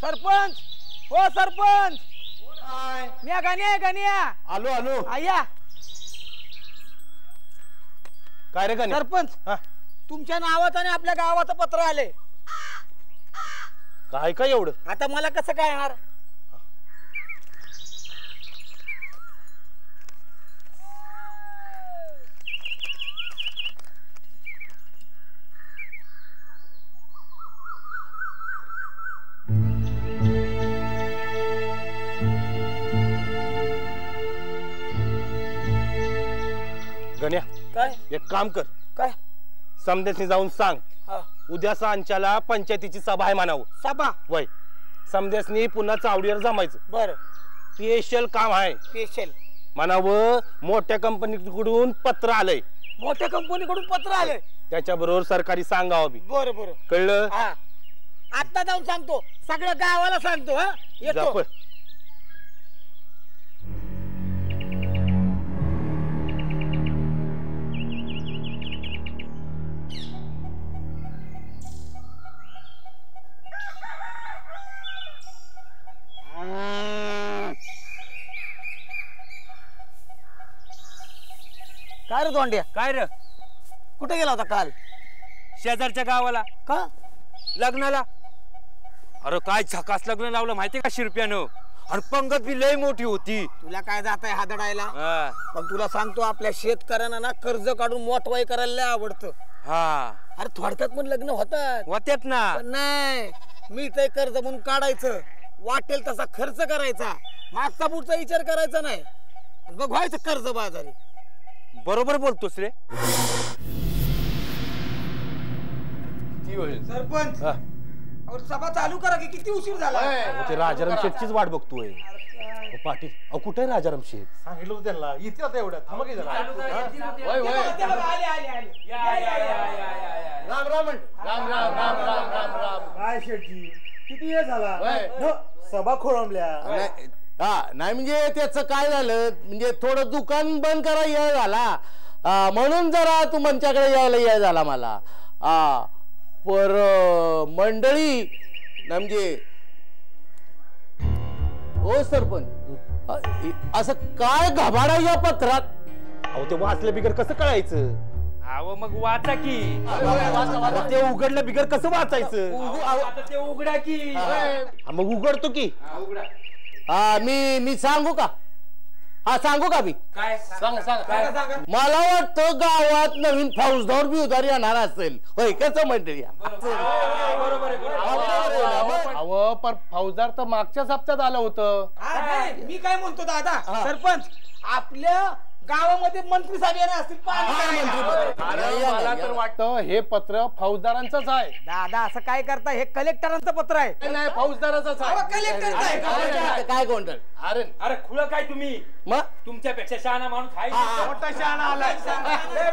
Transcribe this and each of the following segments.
सरपंच हो सरपंच मी गण्या आलो आलो आया काय रे गण्या? सरपंच तुमच्या नावाचं आणि आपल्या गावाचं पत्र आले. काय काय एवढं? आता मला कसं काय येणार? गण्या काय एक काम कर, काय समदेशनी जाऊन सांग उद्या सांच्याला पंचायतीची सभा आहे म्हणावं. सभा वय समदेशनी पुन्हा चावडीवर जमायचं. बर स्पेशल काम आहे. स्पेशल म्हणावं मोठ्या कंपनीकडून पत्र आलंय. मोठ्या कंपनीकडून पत्र आलंय. त्याच्याबरोबर सरकारी सांगावं बी. बरं बरं कळलं? आता जाऊन सांगतो, सगळ्या गावाला सांगतो. येतो. काय रे तोंड्या? काय रे? कुठे गेला होता काल? शेजारच्या गावाला. का? लग्नाला. अरे काय झकास लग्न लावलं माहितीये का शिरप्यानं? आणि पंगत बी लय मोठी होती. तुला काय जात आहे हादडायला? पण तुला सांगतो, आपल्या शेतकऱ्यांना ना कर्ज काढून मोठवाई करायला लय आवडतं. अरे थोडक्यात पण लग्न होतात ना. नाही, मी ते कर्ज म्हणून काढायचं, वाटेल तसा खर्च करायचा, मागचा पुढचा विचार करायचा नाही, बघ व्हायचं कर्ज बाजारी. बरोबर बोलतोस रे. सरपंच सभा चालू करा की, किती उशीर झाला? ते राजाराम शेठचीच वाट बघतोय. पाटील अहो कुठे राजाराम शेठ? सांगितलं होतं त्यांना येतील आता एवढ्यात. थांबा की जरा. राम राम राम राम राम राम राम राम. काय शेठजी किती वेळ झाला? सभा खोळंबल्या. नाही म्हणजे त्याचं काय झालं, म्हणजे थोडं दुकान बंद करा याय झाला, म्हणून जरा तू मंच्याकडे यायला याय झाला मला. पर मंडळी म्हणजे हो सरपंच, असं काय घबाडा या पत्रात? अहो ते वाचलं बिगर कसं कळायचं? अहो मग वाचा की. ते उघडलं बिगर कसं वाचायचं? आता ते उघडा की. मग उघडतो की. मी सांगू का? सांगू का मी? काय सांग. मला वाटतं गावात नवीन फौजदार बी उधार येणार असेल. होय कसं मंडळी? अहो पण फौजदार तर मागच्याच हप्त्यात आलं होतं. मी काय म्हणतो दादा, सरपंच आपल्या गावामध्ये मंत्री साहेब येणार असतील. मला तर वाटतं हे पत्र फौजदारांचंच आहे. दादा असं काय करता, हे कलेक्टरांचं पत्र आहे. नाही फौजदाराचंच आहे. कलेक्टरचं आहे. काय गोंधळ? अरे खुलं काय तुम्ही? मग तुमच्यापेक्षा शहाणा माणूस आहे. मोठा शहाणा आलाय.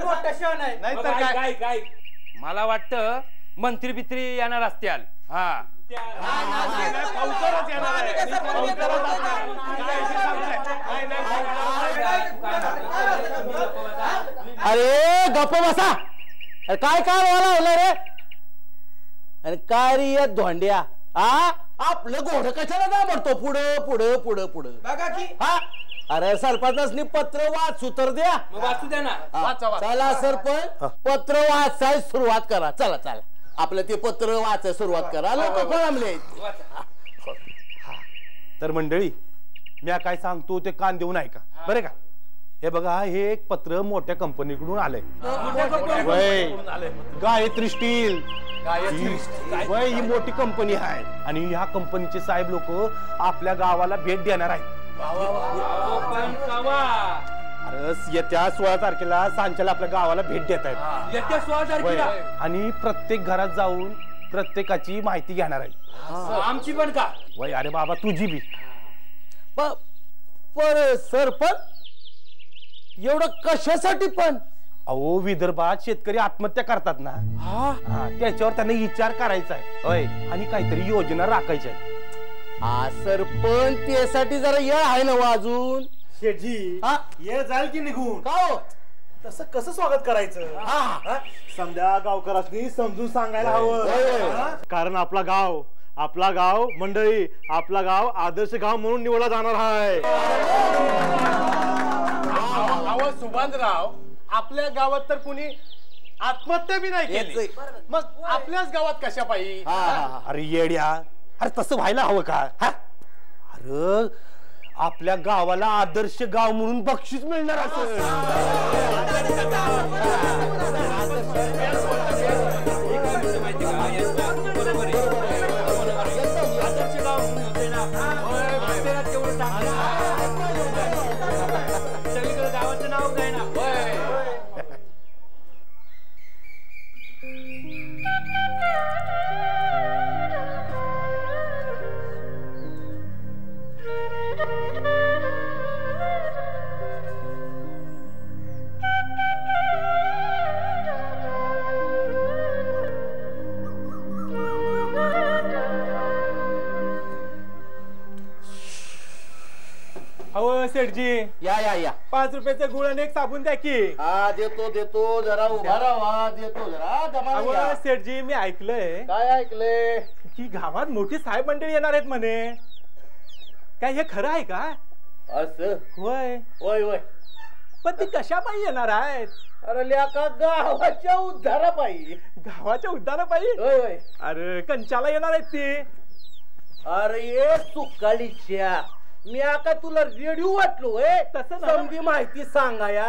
मोठा शहर आहे. नाही तर काय? काय मला वाटतं मंत्री बित्री येणार असतील. फौजदारच येणार आहे. अरे काय काय होला रे आणि काय रे या धोंड्या हा आपलं घोडं कशाला दाबडतो पुढं पुढं पुढं पुढं बघा की हा अरे सरपंचासनी पत्र वाचू तर द्या वाचू द्या ना. चला सरपंच पत्र वाचायला सुरुवात करा चला चला आपलं ते पत्र वाचायला सुरुवात करा लोक कळमले तर मंडळी मी काय सांगतो ते कान देऊन ऐका बरे का. हे बघा हे एक पत्र मोठ्या कंपनीकडून आलंय. गायत्री स्टील ही मोठी कंपनी आहे आणि ह्या कंपनीचे साहेब लोक आपल्या गावाला भेट देणार आहेत. अरे येत्या 16 तारखेला सांच्याला आपल्या गावाला भेट देत आहेत. येत्या 16 तारखेला आणि प्रत्येक घरात जाऊन प्रत्येकाची माहिती घेणार आहेत. आमची पण का वय अरे बाबा तुझी बी. पर सरपंच एवढं कशासाठी पण अहो विदर्भात शेतकरी आत्महत्या करतात ना त्याच्यावर त्यांना विचार करायचा आहे होय आणि काहीतरी योजना राखायच्या आहेत. हा सरपंच त्यासाठी जरा येळ आहे ना अजून शेठजी ये जाईल की निघून का हो तसं कसं स्वागत करायचं समजा गावकरांनी समजून सांगायला हवं कारण आपला गाव मंडळी आपला गाव आदर्श गाव म्हणून निवडला जाणार आहे. सुभानराव आपल्या गावात तर कुणी आत्महत्या बी नाही केली मग आपल्याच गावात कशा पाहिजे. अरे येड्या अरे तसं व्हायला हवं का. अरे आपल्या गावाला आदर्श गाव म्हणून बक्षीस मिळणार असं. गावाचं नाव काय ना सेठजी या 5 रुपयाचा गुळ आणि एक साबून द्या की. हा देतो जरा उभा राहा देतो जरा दमाने या. सेठजी मी ऐकलंय काय ऐकलंय की गावात मोठी साहेब मंडळी येणार आहेत म्हणे काय हे खरं आहे का. असं होय होय होय पण ती कशा पायी येणार आहेत. अरे लेका गावाच्या उद्धारा पाहिजे गावाच्या उद्यानापायी. होय होय अरे कंचाला येणार आहेत ती. अरे ये सुकाळीच्या मी आता तुला रेडिओ वाटलो तसं समधी माहिती सांगाया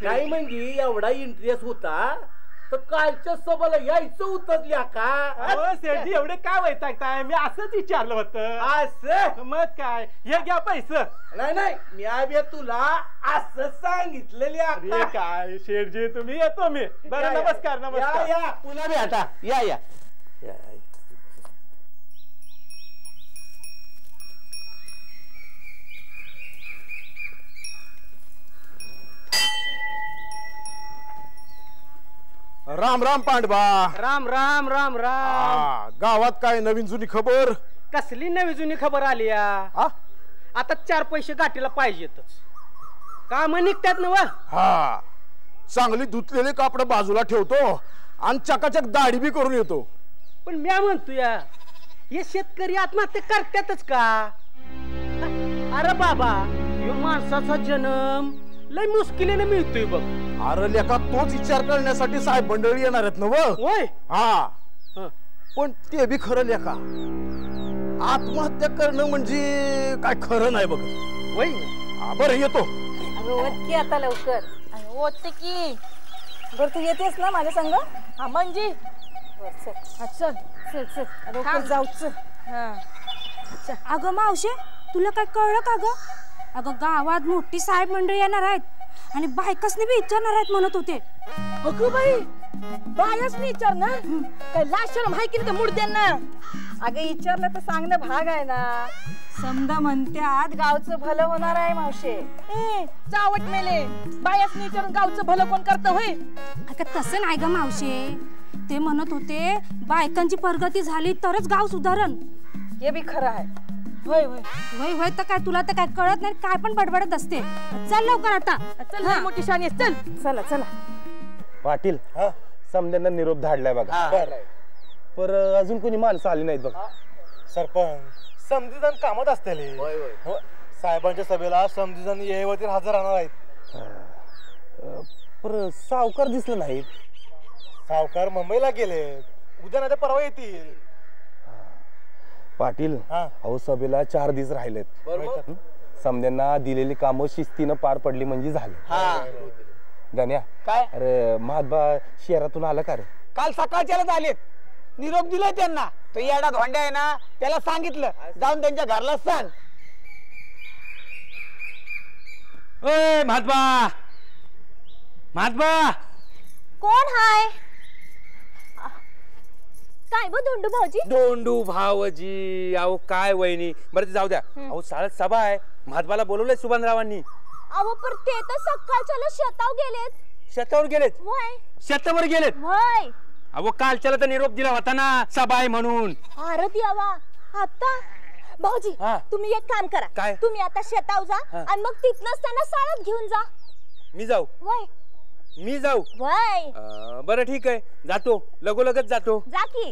काय म्हणजे एवढा इंटरेस्ट होता तर कालच्या सभाला यायचं उतरल्या का. सेठजी एवढे काय वैतागताय मी असंच विचारलं होतं. असं मग काय हे घ्या पैसे. नाही मी आबे तुला असं सांगितलेले अरे काय शेठजी तुम्ही येतो मी. बरं नमस्कार नमस्कार. या पुन्हा बी आता या राम राम पांडवा. राम राम राम राम. गावात काय नवीन जुनी खबर. कसली नवी जुनी खबर आली या. आता 4 पैसे गाठीला पाहिजेतच. काम निघतात ना. हा चांगली धुतलेले कापड बाजूला ठेवतो आणि चकाचक दाढी बी करून येतो. पण मी म्हणतो या हे शेतकरी आत्महत्या करतातच का. अरे बाबा यो माणसाचा जन्म लय मुश्किलीने मिळतोय बघ. अरे लेका तोच विचार करण्यासाठी साहेब मंडळी येणार आहेत ना. होय हा पण ते बी खरं लेका आत्महत्या करणं म्हणजे काय खरं नाही बघ. होय बरं येतो. की आता लवकर होते की बरं तू येतेस ना माझ्या संग. हा म्हणजे चल चल चल जाऊच. अगं मावशे तुला काय कळलं का ग. अगं गावात मोठी साहेब मंडळी येणार आहेत आणि बायकासनी बी विचारणार आहेत म्हणत होते. अगं बाई बायाच नाही विचार ना काय लाशर माहिती का मुडद्यांना. अगं विचारलं तर सांगणं भाग आहे ना. समजा म्हणत्यात गावचं भलं होणार आहे मावशे. चावट मेले बायाच नाही विचारून गावचं भलं कोण करतं होय. अगं तसं नाही ग मावशे ते म्हणत होते बायकांची प्रगती झाली तरच गाव सुधारण. हे बी खरं आहे. होय होय होय होय तर काय तुला तर काय कळत नाही काय पण बडबडत असते. चल लवकर आता चल मोठी शानी चल. चला पाटील समद्यांना निरोप धाडलाय बघा. पर अजून कोणी माणसं आली नाहीत बघ. सरपंच समजीजण कामात असतील. साहेबांच्या सभेला समजीजण येवती हजर राहणार आहेत. पर सावकार दिसलं नाहीत. सावकार मुंबईला गेले, उद्या नाही परवा येतील. पाटील अहो सभेला 4 दिवस राहिलेत. समद्यांना दिलेली कामं शिस्तीनं पार पडली म्हणजे झालं. गण्या काय? अरे महात्बा शहरातून आला का रे? काल सकाळच्यालाच आलेत, निरोप दिलाय त्यांना. तो येडा धोंड्या आहे ना, त्याला सांगितलं जाऊन त्यांच्या घरला सांग. ओय महात्मा, महात्मा कोण हाय? काय बो धोंडू भाऊजी? दोंडू भावजी. अहो काय वहिनी, बरं ते जाऊ द्या. अहो शाळेत सभा आहे, महात्माला बोलवलंय सुभानरावांनी. अहो पर ते तर सकाळच्याला शेताव गेलेत. शेतावर गेलेत? वय शेतावर गेलेत? वय. अहो कालच्याला तर निरोप दिला होता ना सभा आहे म्हणून. अरे देवा, आता भाऊजी तुम्ही एक काम करा. काय? तुम्ही आता शेताव जा आणि मग तिथनच त्यांना शाळेत घेऊन जा. मी जाऊ? वय मी जाऊ? वय. बरं ठीक आहे, जातो, लगोलगच जातो. जा की.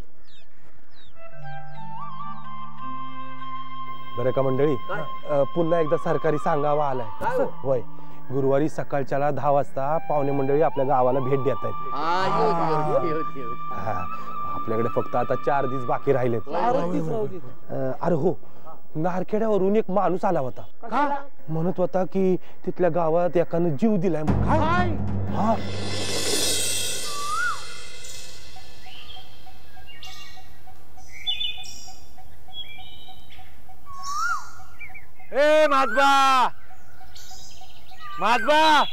बरं का मंडळी, पुन्हा एकदा सरकारी सांगावा आलाय. होय, गुरुवारी सकाळच्याला 10 वाजता पाहुणे मंडळी आपल्या गावाला भेट देत आहेत. आपल्याकडे फक्त आता 4 दिवस बाकी राहिलेत. अरे हो, नारखेड्यावरून एक माणूस आला होता. म्हणत होता की तिथल्या गावात एकानं जीव दिलाय. हा, ए महात्मा, महात्मा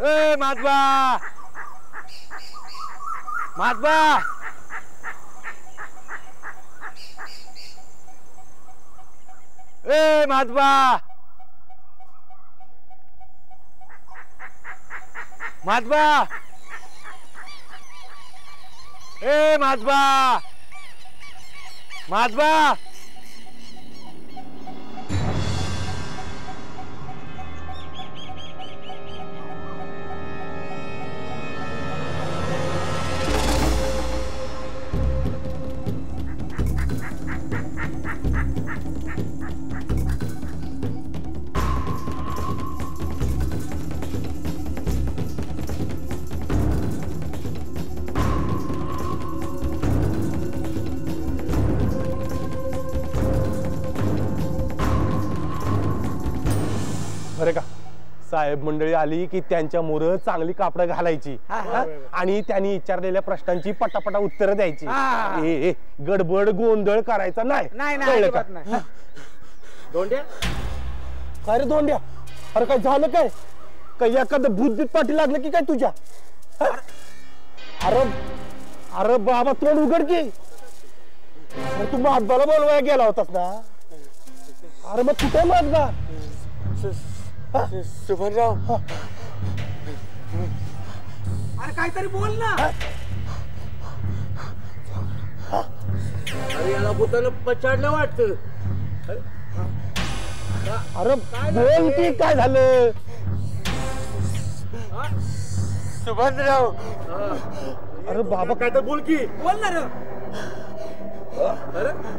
ए महात्मा, महात्मा ए महात्मा, महात्मा ए महात्मा, महात्मा बरं का, साहेब मंडळी आली की त्यांच्या मोर चांगली कापडं घालायची आणि त्यांनी विचारलेल्या प्रश्नांची पटापटा उत्तरं द्यायची. ए गडबड गोंधळ करायचा नाही. कळलं का? दोंड्या काय रे दोंड्या, अरे काय झालं काय? काही एखादं भूत पाठी लागलं की काय तुझ्या? अरे अरे बाबा तोंड उघड की. तू महात्माला बोलवायला गेला होतास ना? अरे मग कुठे महात्मा? सुभानराव, अरे काहीतरी बोल ना. अरे याला भूतानं पछाडलं वाटतं. अरे बोल की काय झालं? सुभानराव, अरे बाबा काय तर बोल की. बोल ना रे.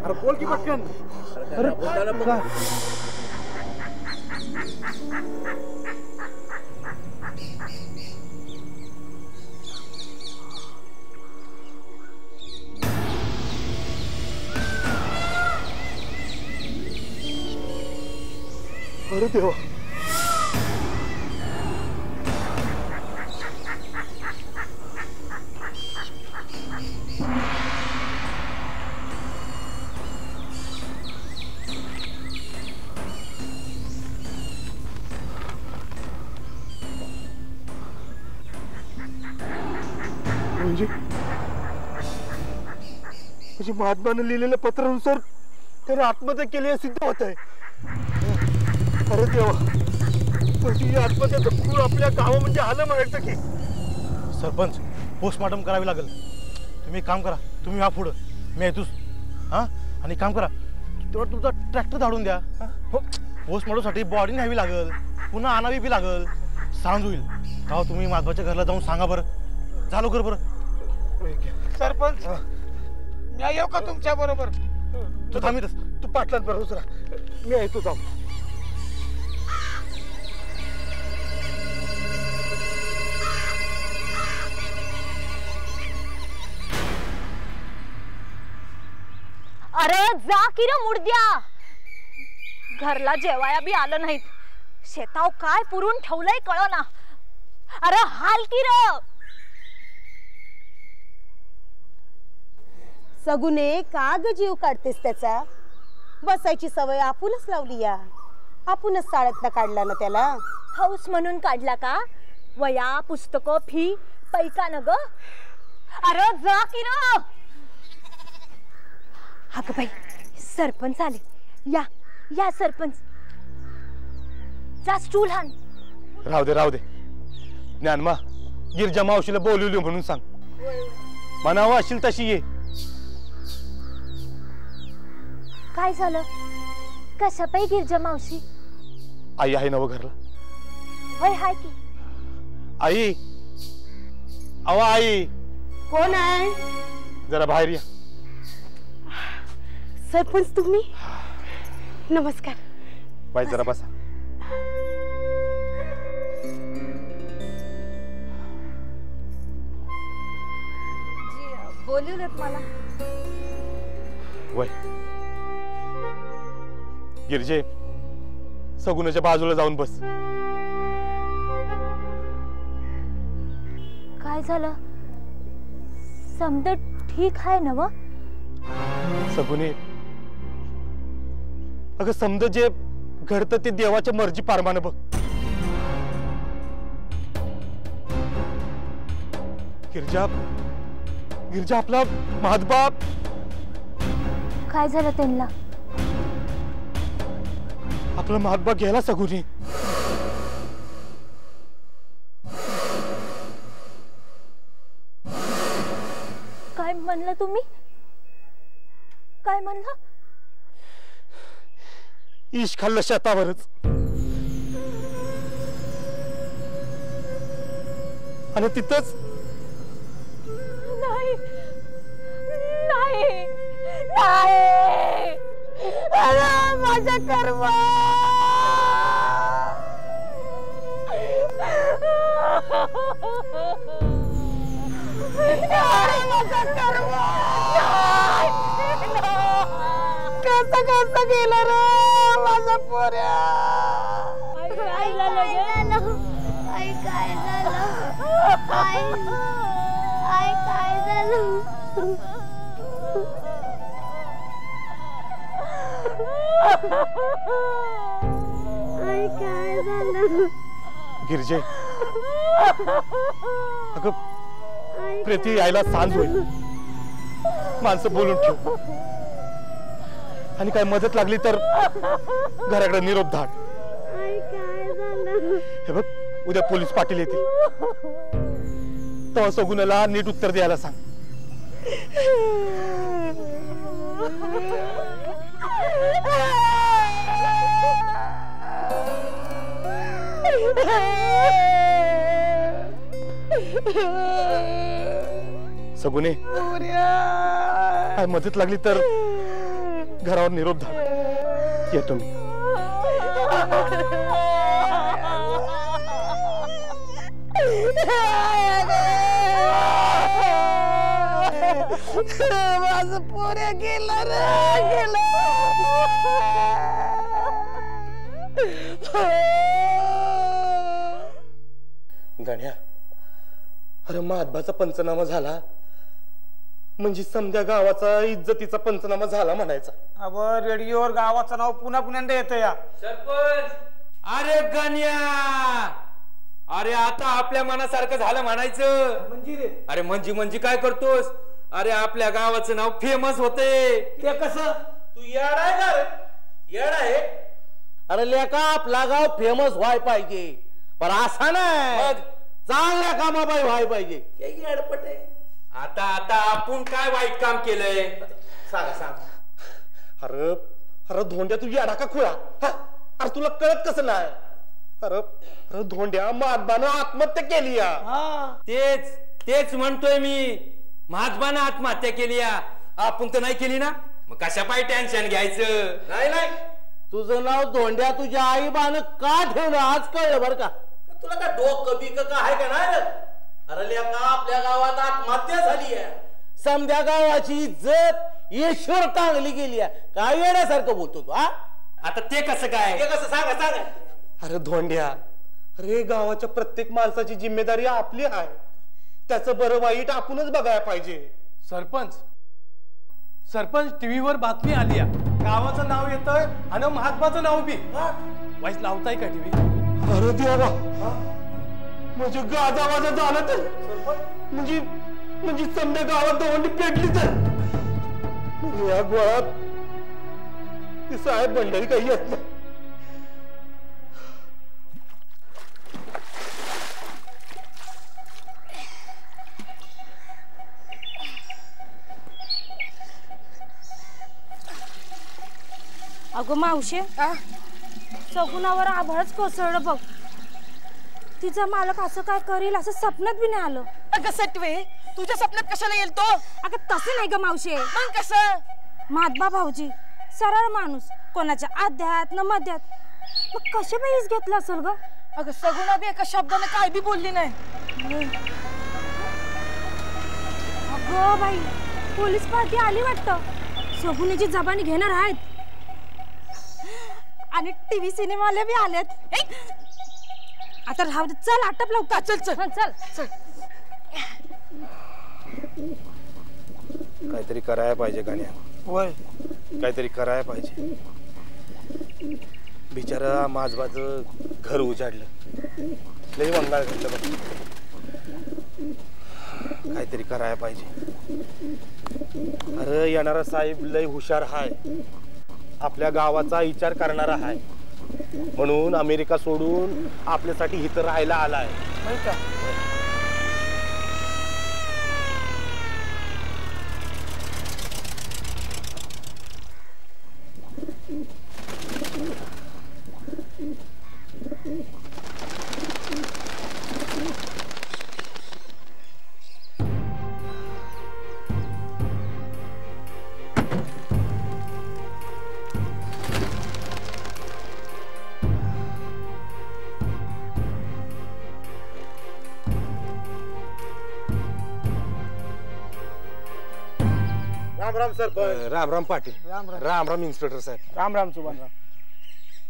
अरे बोल की पटकन. अरे काय? अरे देवा, म्हणजे महात्मानं लिहिलेल्या पत्रानुसार त्याने आत्महत्या केली हे सिद्ध होत आहे. अरे देवा, म्हणजे ही आत्महत्याचं खूळ आपल्या गावा म्हणजे आलं म्हणायचं की. सरपंच, पोस्टमॉर्टम करावी लागेल. तुम्ही एक काम करा, तुम्ही ह्या पुढं मी येतोच हा. आणि काम करा तेवढा तुमचा ट्रॅक्टर धाडून द्या. हो पोस्टमॉर्टमसाठी बॉडी न्यावी लागल, पुन्हा आणावी बी लागल, सांज होईल. का तुम्ही माधवाच्या घरला जाऊन सांगा बरं. जा लवकर बरं. सरपंच मी येऊ का तुमच्या बरोबर? तू थांबितस, तू पाटलात बरोबर दुसरा मी येतो जाऊ. अरे जा की रे मुडद्या, घरला जेवाया बी आलं नाहीत. शेताव काय पुरून ठेवलंय कळना. अरे हाल की र. सगुने का ग जीव काढतेस त्याचा? बसायची सवय आपणच लावली या. आपणच शाळेतनं काढला ना त्याला. हौस म्हणून काढला का? वया पुस्तकं फी पैका न ग. अरे जा की र. अगं बाई सरपंच आले. या या सरपंच. जा स्टूल हाण. राहू दे राहू दे. ज्ञानमा गिरजा मावशीला बोलवली म्हणून सांग. म्हणावं असेल तशी ये. काय झालं? कशा पाई गिरजा मावशी? आई आहे नव घरला. होय हाय की. आई अहो आई. कोण आहे? जरा बाहेर या. सरपंच तुम्ही? नमस्कार. बाई जरा बसा. बोलवलेत मला. वय गिरजे सगुनाच्या बाजूला जाऊन बस. काय झालं? समद ठीक आहे ना व? सगुने अगं समज जे घडतं ते देवाच्या मर्जी पारमानं बघ. गिरजा गिरजा आपला महादबाप. काय झालं त्यांना? आपला महादबाप गेला सगुने. काय म्हणलं तुम्ही? काय म्हणलं? इश खाल्लं शेतावरच. आणि तिथंच. नाही नाही नाही. अरे माझं कर्म. माझं कर्म. कसं कसं गेलं रे माझा पोऱ्या. काय झालं? काय झालं? काय झालं? काय झालं? गिरजे अगं प्रीती यायला सांज होईल. माणसं बोलून ठेव. आणि काय मदत लागली तर घराकडे निरोप धाड. हे बघ उद्या पोलीस पाटील येतील. तेव्हा सगुनाला नीट उत्तर द्यायला सांग. सगुने काय मदत लागली तर घरावर निरोप धाड. येतो मी. माझं पोऱ्या गेलं रे गेलं. गण्या अरे महादबाचा पंचनामा झाला म्हणजे समध्या गावाचा इज्जतीचा पंचनामा झाला म्हणायचा. अब रेडिओवर गावाचं नाव पुन्हा पुन्हा येतं या. सरपंच अरे गण्या अरे आता आपल्या मनासारखं झालं म्हणायचं. अरे म्हणजे काय करतोस? अरे आपल्या गावाचं नाव फेमस होते. ते कसं? तू येड आहे का रे? येड आहे. अरे लेका आपला गाव फेमस व्हाय पाहिजे पण असा नाही चांगल्या कामाबाई व्हाय पाहिजे. येडपट आहे. आता आता आपण काय वाईट काम केलंय? सांगा सांगा. अरे अरे धोंड्या तुझी अडाका खुळा. अरे तुला कळत कसं नाही? अरे अरे धोंड्या महात्मानं आत्महत्या केली या. तेच तेच म्हणतोय मी. महात्मानं आत्महत्या केली या, आपण तर नाही केली ना. मग कशा पायी टेन्शन घ्यायचं? नाही नाही, तुझं नाव धोंड्या तुझ्या आई बानं का ठेवलं आज कळलं बरं का. तुला का डोकं बिक का आहे का नाही? अरे लेका, आपल्या गावात आत्महत्या झाली आहे. समध्या गावाची इज्जत ईश्वर टांगली गेली आहे. काय येण्यासारखं बोलतो तू? हा, आता ते कसं काय? ते कसं सांगा सांगा. अरे धोंड्या, अरे गावाच्या प्रत्येक माणसाची जिम्मेदारी आपली आहे. त्याचं बरं वाईट आपणच बघायला पाहिजे. सरपंच सरपंच टीव्हीवर बातमी आली आहे. गावाचं नाव येतंय आणि महात्माचं नाव बी. वाईस लावताय का टीव्ही? अरे देवा, म्हणजे गाजावाजा झालं तर म्हणजे म्हणजे समजा गावात दवंडी पेटली तर या गोळात ती साहेब मंडळी काही येत नाही. अगं मावशे, सगुणावर आभाळच कोसळलं बघ. तिचा मालक असं काय करील असं स्वप्नात बी नाही आलं. अगं सटवे, तुझ्या स्वप्नात कशाला येईल तो? अगं तसं नाही ग मावशे. मग कसं? महात्मा भाऊजी सरळ माणूस, कोणाच्या आध्यात न मध्यात. मग कशा बाईस घेतला असेल ग? अगं सगुणा बी एका शब्दाने काय बी बोलली नाही. अगं बाई, पोलीस पार्टी आली वाटतं. सगुणीची जबानी घेणार आहेत आणि टीव्ही सिनेमाला बी आलेत. आता राहू दे, चल आटप लवकर. चल चल चल चल. काहीतरी करायला पाहिजे गाण्या. होय, काहीतरी करायला पाहिजे. बिचारा माझबाचं घर उजाडलं, लई वंगाळ घातलं बघ. काहीतरी करायला पाहिजे. अरे येणारा साहेब लई हुशार हाय, आपल्या गावाचा विचार करणारा हाय, म्हणून अमेरिका सोडून आपल्यासाठी इथं राहायला आलाय. राम राम सरपंच. राम राम पाटील. राम राम इन्स्पेक्टर साहेब. राम राम सुभानराव.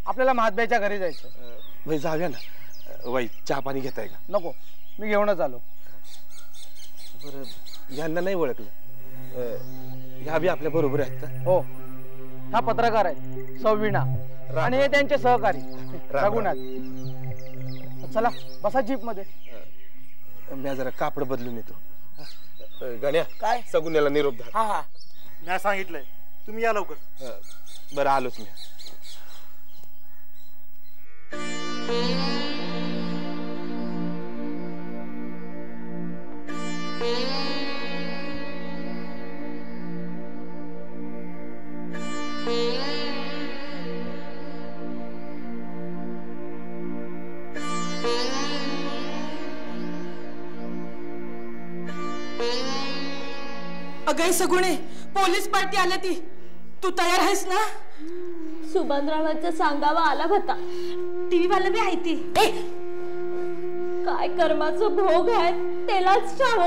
आपल्याला महात्म्याच्या घरी जायचं. भाई जाऊया ना. वाई चहा पाणी घेताय का? नको, मी घेऊनच आलो. बरं, यांना नाही ओळखलं? ह्या बी आपल्या बरोबर आहेत का? हो, हा पत्रकार आहे सौवीणा आणि हे त्यांचे सहकारी रघुनाथ. चला बसा जीप मध्ये. मी जरा कापड बदलून येतो. गण्या, काय? सगुन्याला निरोप द्या. हा हा, मी सांगितलंय, तुम्ही या लवकर. बरं आलोच मी. अगं सगुणे, पोलीस पार्टी आल्या ती. तू तयार आहेस ना? सुभानरावांचा सांगावा आला होता. टीव्ही वाला बी आहे ती. काय कर्माचं भोग आहे त्यालाच ठाव.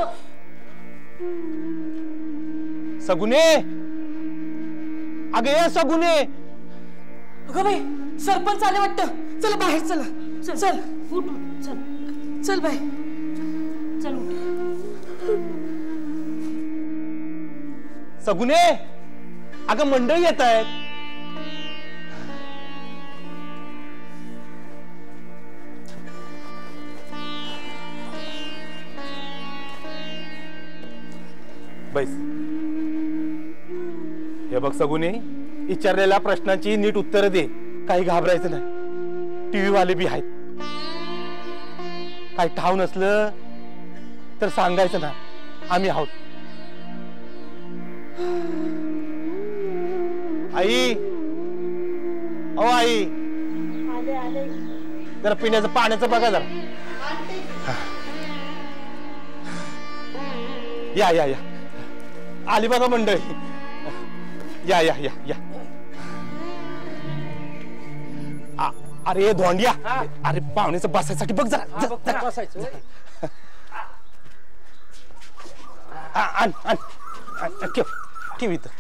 सगुने, अगे ये सगुने. अगं बाई, सरपंच आले वाटतं. चला बाहेर, चला. चल चल उठ चल. चल बाई, चल उठ. सगुने, अगं मंडळी येत आहेत. बैस. हे बघ सगुने, विचारलेल्या प्रश्नांची नीट उत्तर दे. काही घाबरायचं नाही. टीव्ही वाले बी आहेत. काही ठाव नसलं तर सांगायचं ना, आम्ही आहोत. आई ओ आई जरा पिण्याचं पाण्याचं बघा जरा. या या या आली बघा मंडळी. या या या या. अरे धोंडिया अरे पाहुण्याचं बसायसाठी बघ जरा. बसायचं आण आण ठेव ठेव इथं.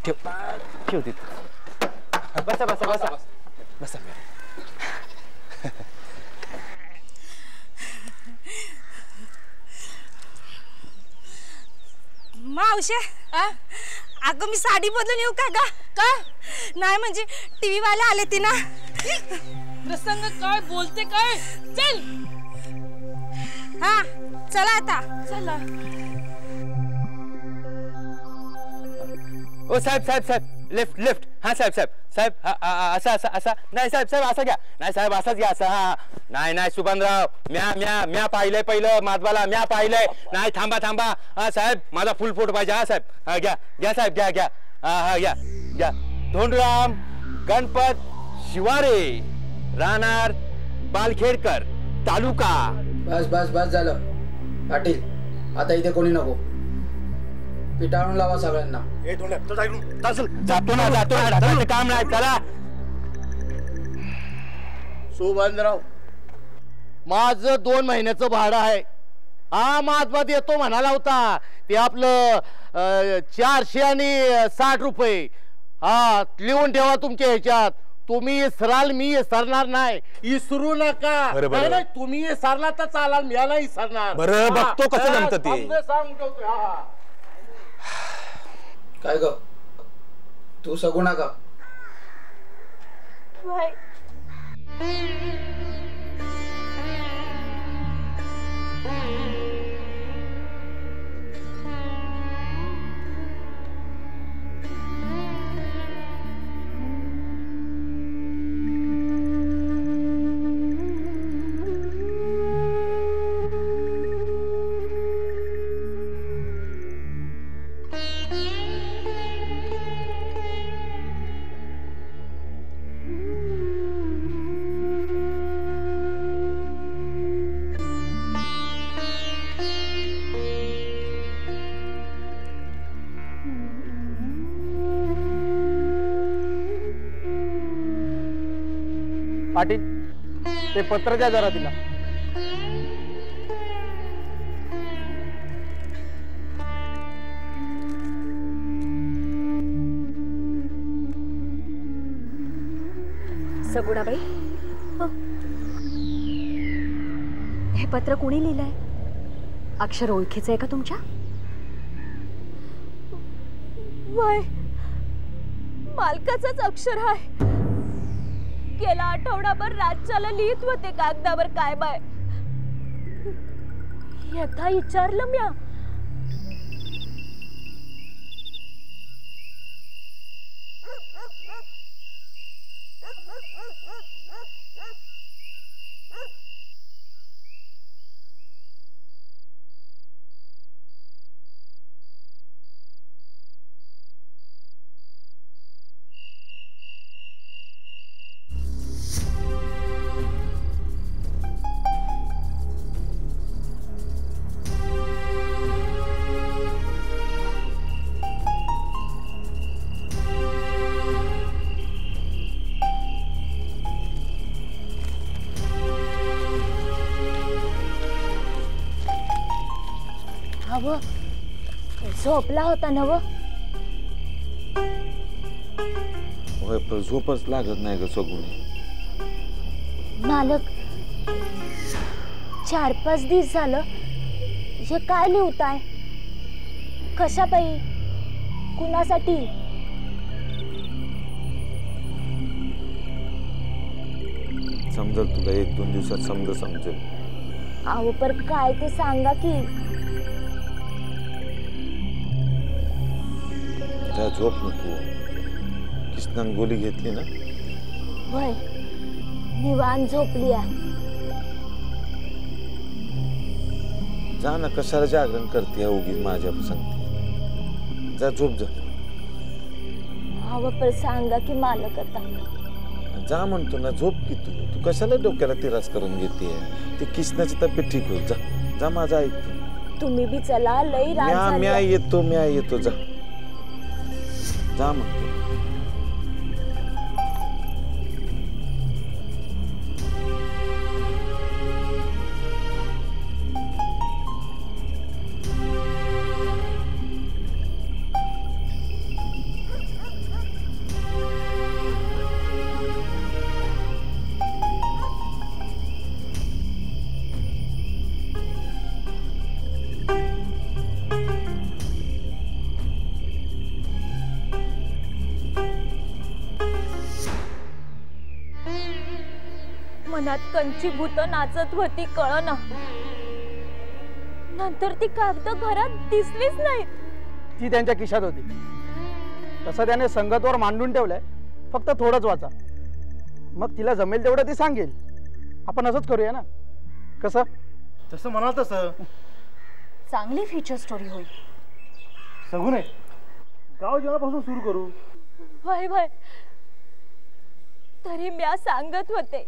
ठेव ठेव तिथं. बसा बसा बसा बसा. मावशे अगं मी साडी बदलून येऊ का गा? का नाही म्हणजे टीव्ही वाले आले ती ना. प्रसंग काय बोलते काय? चल हा चला आता चला. ओ साहेब साहेब साहेब लेफ्ट लेफ्ट. हा साहेब साहेब साहेब असा असा असा नाही साहेब साहेब असा घ्या. नाही साहेब असाच घ्या असा. हा नाही नाही सुभानराव म्या पाहिलंय पहिलं माधवाला म्या पाहिलंय. नाही थांबा थांबा. हा साहेब माझा फुल फोटो पाहिजे. हा साहेब हा घ्या घ्या साहेब घ्या घ्या. हा घ्या घ्या. धोंडराम गणपत शिवारे राहणार बालखेडकर तालुका. बस बस बस झालं पाटील आता इथे कोणी नको. पिटाळून लावा सगळ्यांना. जातो ना जातो ना काम नाही चला. सुभानराव माझं 2 महिन्याचं भाडं आहे. हा महात्मा येतो म्हणाला होता. ते आपलं 400 आणि 60 रुपये. हा लिहून ठेवा तुमच्या ह्याच्यात. तुम्ही इसराल मी इसरणार नाही. इसरू नका. नाही तुम्ही इसरला तर चालाल मी नाही इसरणार. बरं बघतो कसं जमतं ते. काय ग तू सगुणा का? पाटील ते पत्र द्या जरा तिला. सगुणाबाई हे पत्र कोणी लिहिलंय? अक्षर ओळखीचं आहे का तुमच्या? वय मालकाचंच अक्षर आहे. गेला आठवडाभर राज्याला लिहित होते कागदावर काय बाय. एकदा विचारलं म्या. झोपला होता नव? होय पण झोपच लागत नाही ग सगुणी. मालक 4-5 दिवस झालं हे काय लिहताय? कशा बाई कुणासाठी? समजेल तुला 1-2 दिवसात समजेल. अहो पर काय ते सांगा की. जा झोप नको. कृष्णान गोळी घेतली ना? होय निवांत झोपली. जा ना कशाला जागरण करते उगीच माझ्या सांगते. जा झोप जा. अहो पर सांगा की मालक आता जा म्हणतो ना, झोप की तू कशाला डोक्याला तिरास करून घेते? ते किसनाची तब्येत ठीक होईल. जा जा माझा ऐकतो. तुम्ही बी चला, लई रात झाली. म्या येतो जा जा म्हणतो. मनात कंची भूत नाचत होती कळना. नंतर ती कागद घरात दिसलीच नाही. ती त्यांच्या खिशात होती. तसं त्याने संगतवर मांडून ठेवलंय, फक्त थोडंच वाचा. मग तिला जमेल तेवढं ती सांगेल. आपण असंच करूया ना? कसं? तसं म्हणाल तसं. चांगली फीचर स्टोरी होईल. सगू नये, गाव जेवणापासून सुरू करू. वय वय, तरी म्या सांगत होते.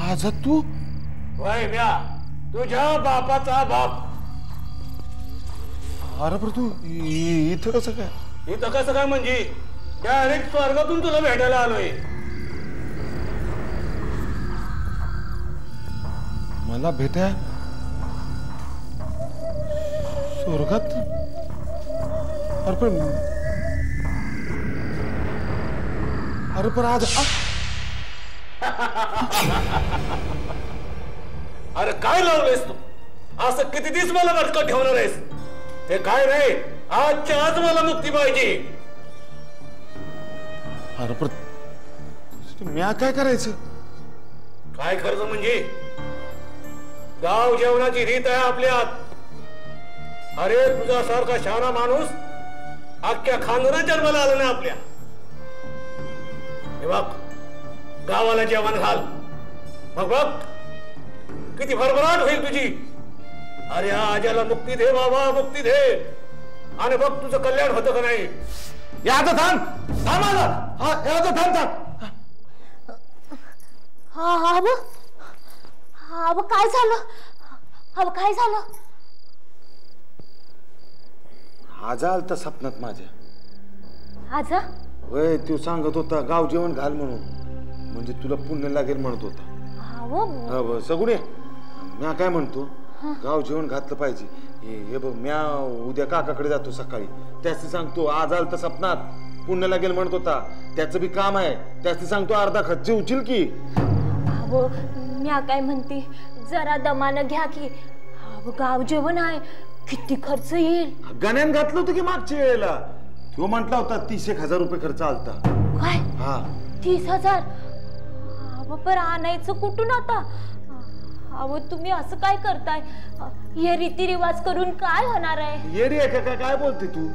राजा तू? वय म्या, तुझ्या बापाचा बाप. अरे पण तू इथं कसं काय? इथं कसं काय म्हणजे डायरेक्ट स्वर्गातून तुला भेटायला आलोय. मला भेटाय स्वर्गात? अरे पण आज अरे काय लावलंयस तू? असं किती दिवस मला भटकत ठेवणार आहेस? ते काय रे, आजच्या आज मला मुक्ती पाहिजे. अरे पण म्या काय करायचं? काय खर्च म्हणजे गाव जेवणाची रीत आहे आपल्यात. अरे तुझा सारखा शहाणा माणूस अख्ख्या खानदानात जन्माला आला नाही आपल्या. हे बघ, गावाला जेवण घाल, मग बघ किती भरभराट होईल तुझी. अरे आज्याला मुक्ती दे बाबा, मुक्ती दे, आणि बघ तुझं कल्याण होतं का नाही. याचं थांब थांब आला. हा याचं थांब थांब. हा काय झालं? काय झालं? आजा आलता सपनात माझ्या. आजा? वय तो सांगत होता गाव जेवण घाल म्हणून, म्हणजे तुला पुण्य लागेल म्हणत होता. सगुणे म्या काय म्हणतो, गाव जेवण घातलं पाहिजे. हे बघ, म्या उद्या काकाकडे जातो सकाळी, त्याच सांगतो आज आलता सपनात पुण्य लागेल म्हणत होता. त्याचं बी काम आहे, त्याच सांगतो अर्धा खर्च उचल की. म्या काय म्हणते, जरा दमानं घ्या की. गाव जेवण आहे, किती खर्च येईल? गण्यान घातलं होतं की मागच्या वेळेला. तो म्हटला होता 30,000 रुपये खर्च आलता. काय? हा 30,000? पर आणायचं कुठून आता? तुम्ही असं काय करताय? हे रीतिरिवाज करून काय होणार आहे? ये रे काय बोलते तू?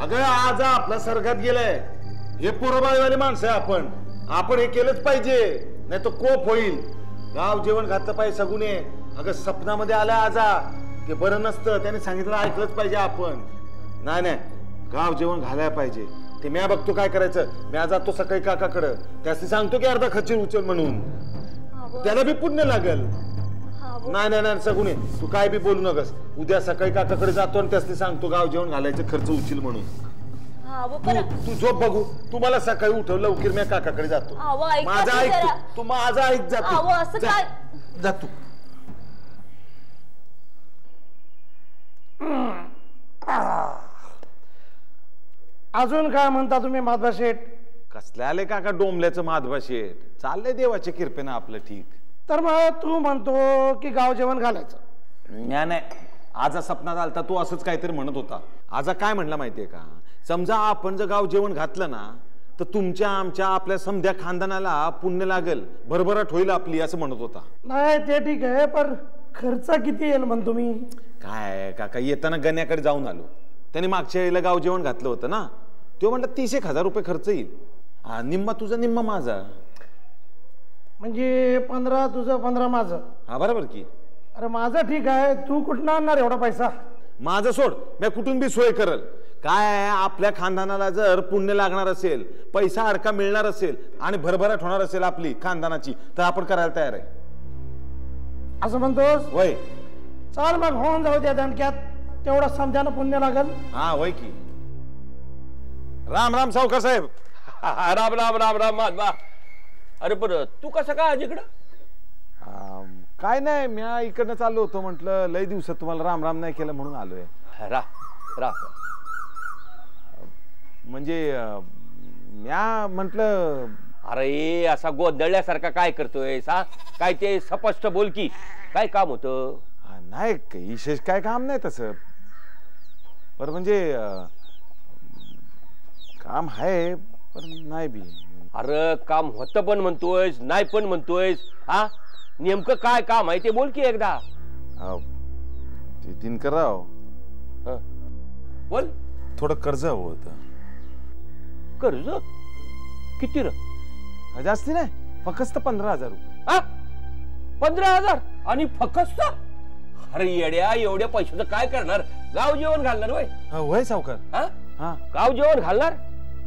अगं आज आपला सर्गात गेलाय. हे पोरबाळीवाली माणसं आहे आपण हे केलंच पाहिजे, नाही तर कोप होईल. गाव जेवण घातलं पाहिजे सगुने. अगं सपनामध्ये आला आजा, ते बरं नसतं, त्याने सांगितलं ऐकलंच पाहिजे आपण. नाही गाव जेवण घालायला पाहिजे. ते म्या बघतो काय करायचं. म्या जातो सकाळी काकाकडं, त्याने सांगतो की अर्धा खर्च उचल म्हणून, त्याला बी पुण्य लागेल. नाही सगुने तू काय बी बोलू नकस. उद्या सकाळी काकाकडे जातो आणि त्याने सांगतो गाव जेवण घालायचं खर्च उचल म्हणून. तू झोप बघू. तू मला सकाळी उठव लवकर, मी काकाकडे जातो. माझा ऐक तू, माझा ऐक. जातो. अजून काय म्हणता तुम्ही माधवा शेठ? कसले आले काका डोंबल्याचं माधवा शेठ, चाललंय देवाच्या कृपेनं आपलं ठीक. तर मग तू म्हणतो की गाव जेवण घालायचं? नाही, आजा सपनात आलता तू असंच काहीतरी म्हणत होता. आजा काय म्हणला माहितीये का, समजा आपण जर गाव जेवण घातलं ना तर तुमच्या आमच्या आपल्या समध्या खानदानाला पुण्य लागेल, भरभराट होईल आपली, असं म्हणत होता. नाही ते ठीक आहे, पण खर्च किती येईल म्हणतो मी? काय काका, येताना गण्याकडे जाऊन आलो, त्याने मागच्या वेळेला गाव जेवण घातलं होतं ना, तो म्हणला 30,000 रुपये खर्च येईल. निम्मा तुझा निम्मा माझा. म्हणजे 15 तुझं 15 माझं. हा बरोबर की. अरे माझं ठीक आहे, तू कुठं आणणार एवढा पैसा? माझं सोड, मी कुठून बी सोय करल. काय आपल्या खानदानाला जर पुण्य लागणार असेल, पैसा अडका मिळणार असेल आणि भरभराट होणार असेल आपली खानदानाची, तर आपण करायला तयार आहे. असं म्हणतोस? वय. चाल मग होऊन जाऊ द्या दणक्यात, तेवढा समजानं पुण्य लागल. हा वय की. राम राम सावकार साहेब. राम राम राम राम माधवा. अरे पण तू कसं काय आज इकडं? काय नाही, मी इकडनं चाललो होतो, म्हटलं लय दिवसात तुम्हाला राम राम नाही केलं म्हणून आलोय. म्हणजे म्या म्हटलं. अरे असा गोंधळल्यासारखा काय करतोय सा? काय ते स्पष्ट बोल की, काय काम होतं? नाही विशेष काय काम नाही तसं, पर म्हणजे काम आहे पण नाही बी. अरे काम होतं पण म्हणतोयस, नाही पण म्हणतोयस. हा नेमकं काय काम आहे ते बोल की एकदा. दिनकरराव बोल. थोडं कर्ज हवं होतं. कर्ज किती र? जास्ती नाही, फक्त 15,000 रुपये. 15,000 आणि फक्त? अरे येड्या, एवढ्या पैशाचं काय करणार? गाव जेवण घालणार वय? वय सावकार. गाव जेवण घालणार?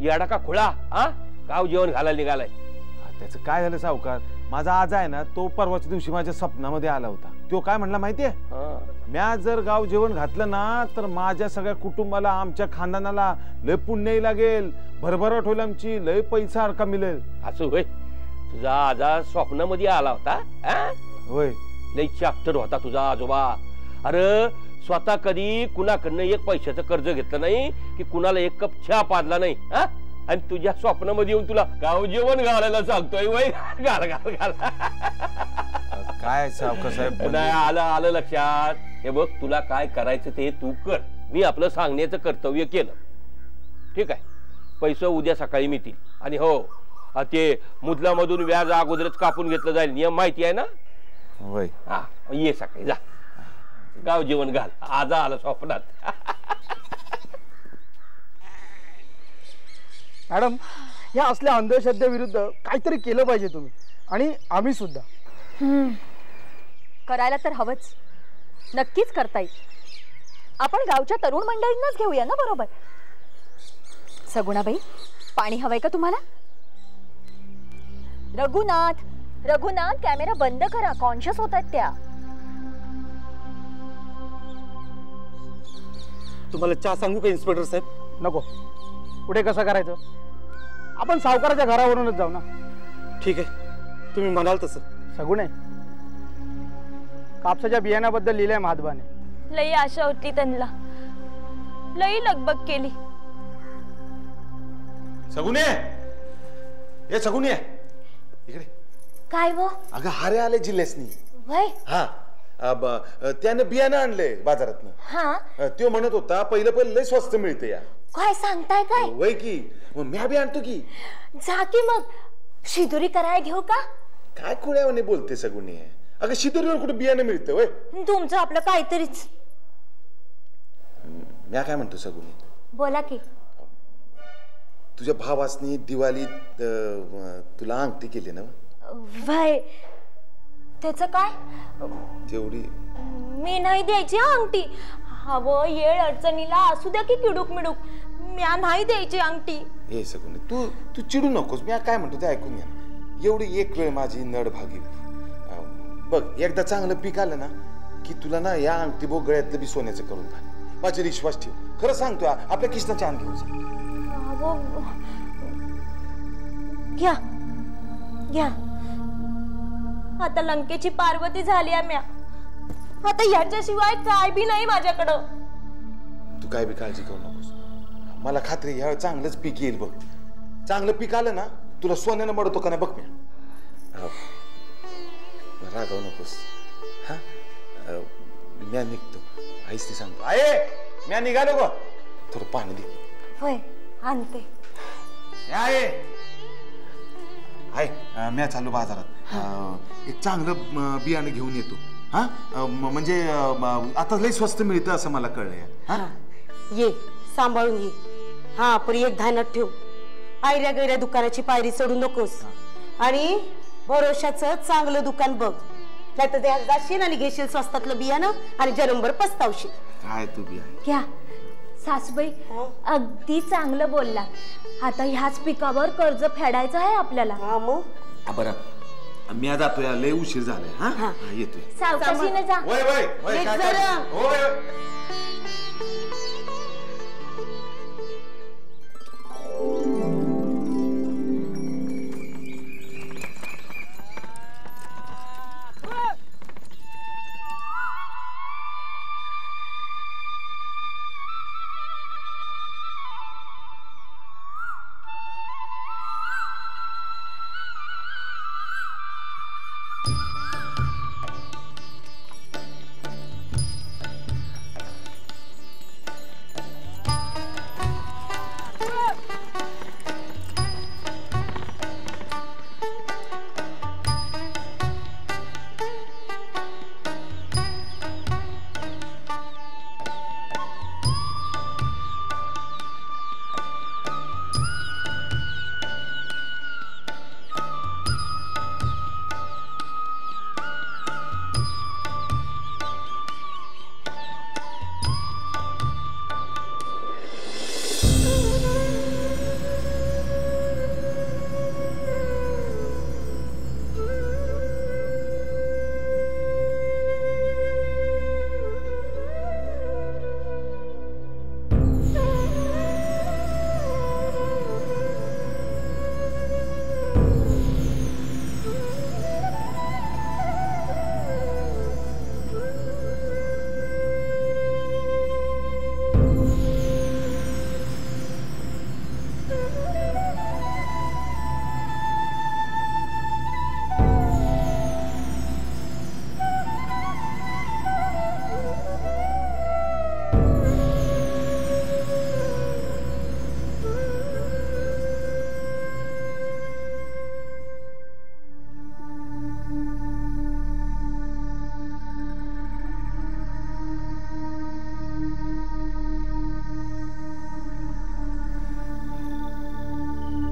येडा का खुळा? गाव जेवण घालायला निघालाय? त्याचं काय झालं सावकार, माझा आज आहे ना, तो परवाच्या दिवशी माझ्या स्वप्नामध्ये आला होता. तो काय म्हणला माहितीये, म्या जर गाव जेवण घातलं ना तर माझ्या सगळ्या कुटुंबाला, आमच्या खानदानाला लय पुण्य लागेल, भरभराट होईल आमची, लय पैसा अडका मिळेल. असं होय? तुझा आजा स्वप्नामध्ये आला होता? होय. लय चॅप्टर होता तुझा आजोबा. अरे स्वतः कधी कुणाकडनं एक पैशाचं कर्ज घेतलं नाही की कुणाला एक कप चहा पाजला नाही, आणि तुझ्या स्वप्नामध्ये येऊन तुला गाव जेवण घालायला सांगतोय. वय घाल घाल घाल. काय सावकार साहेब? नाही आलं लक्षात. हे बघ, तुला काय करायचं ते तू कर, मी आपलं सांगण्याचं कर्तव्य केलं. ठीक आहे, पैसे उद्या सकाळी मिळतील. आणि हो, ते मुदलामधून व्याज अगोदरच कापून घेतलं जाईल, नियम माहिती आहे ना? होय. हा ये सकाळी, जा गाव जेवण घाल. आजा आलं स्वप्नात. मॅडम, या असल्या अंधश्रद्धेविरुद्ध काहीतरी केलं पाहिजे तुम्ही, आणि आम्ही सुद्धा. करायला तर हवंच, नक्कीच करता येईल. आपण गावच्या तरुण मंडळींनाच घेऊया ना बरोबर. सगुणाबाई, पाणी हवंय का तुम्हाला? रघुनाथ कॅमेरा बंद करा, कॉन्शियस होत आहेत त्या. तुम्हाला चहा सांगू का इन्स्पेक्टर साहेब? नको. पुढे कसं करायचं? आपण सावकाराच्या घरावरूनच जाऊ ना. ठीक आहे, तुम्ही म्हणाल तसं. सगुणे, कापसाच्या बियाण्याबद्दल लिहिलंय महादबाने. लई आशा होती त्यांना, लई लगबग केली. सगुने, हे सगुने इकडे. काय वो? अगं हारे आले जिल्ह्यासनी. वय? हा, त्याने बियाणं आणलंय बाजारातनं. हा, तो म्हणत होता पहिलं लय स्वस्त मिळते या. काय सांगताय काय? वय की, मग म्या बी आणतो की. जा की मग, शिदोरी करायला घेऊ का? काय खुळ्यावाने बोलते सगुने. अगं शिदोरीवर कुठे बियाणं मिळतं वय? तुमचं आपलं काहीतरीच. म्या काय म्हणतो सगुने, बोला की. तुझ्या भावासनी दिवाळीत तुला अंगठी केली ना? वय, त्याच काय? तेवढी मी नाही द्यायची अंगठी. हवं येळ अडचणीला असू द्या की किडूक मिडूक, म्या नाही द्यायची अंगठी. हे सगुने, तू चिडू नकोस. मी काय म्हणतो ते ऐकून घ्या. एवढी एक वेळ माझी नड भागी होती. बघ, एकदा चांगलं पीक आलं ना की तुला ना या अंगठी बो गळ्यातलं बी सोन्याचं करून घाल. माझी विश्वास ठेव. खरं सांगतो, आपल्या कृष्णाच्या अंग घेऊन जा. घ्या घ्या. आता लंकेची पार्वती झाली आहे म्या. आता ह्याच्याशिवाय काय बी नाही माझ्याकडं. तू काय बी काळजी करू नकोस. मला खात्री ह्या चांगलंच पीक येईल बघ. चांगलं पीक आलं ना तुला सोन्यानं मडतो का नाही बघ मी. रागाव नकोस हा. म्या निघतो. आईच ती सांगतो आहे म्या निघालो गो. थोडं पाणी दे. होय आणते. आहे म्या चाललो बाजारात. एक चांगलं बियाणं घेऊन येतो. हा म्हणजे आता लई स्वस्त मिळतं असं मला कळलंय. हा ये सांभाळून ये. हा पण एक ध्यानात ठेव, आयऱ्या गैऱ्या दुकानाची पायरी चढू नकोस आणि भरोशाचं चांगलं दुकान बघ, नाही तर ते जाशील आणि घेशील स्वस्तातलं बियाणं आणि जन्मभर पस्तावशील. काय तू बियाणं घ्या सासूबाई, अगदी चांगलं बोलला. आता ह्याच पिकावर कर्ज फेडायचं आहे आपल्याला. हा मग बरं मी आज जातोय, लय उशीर झालाय. हा येतोय. सावकाशीने जा. होय होय होय होय.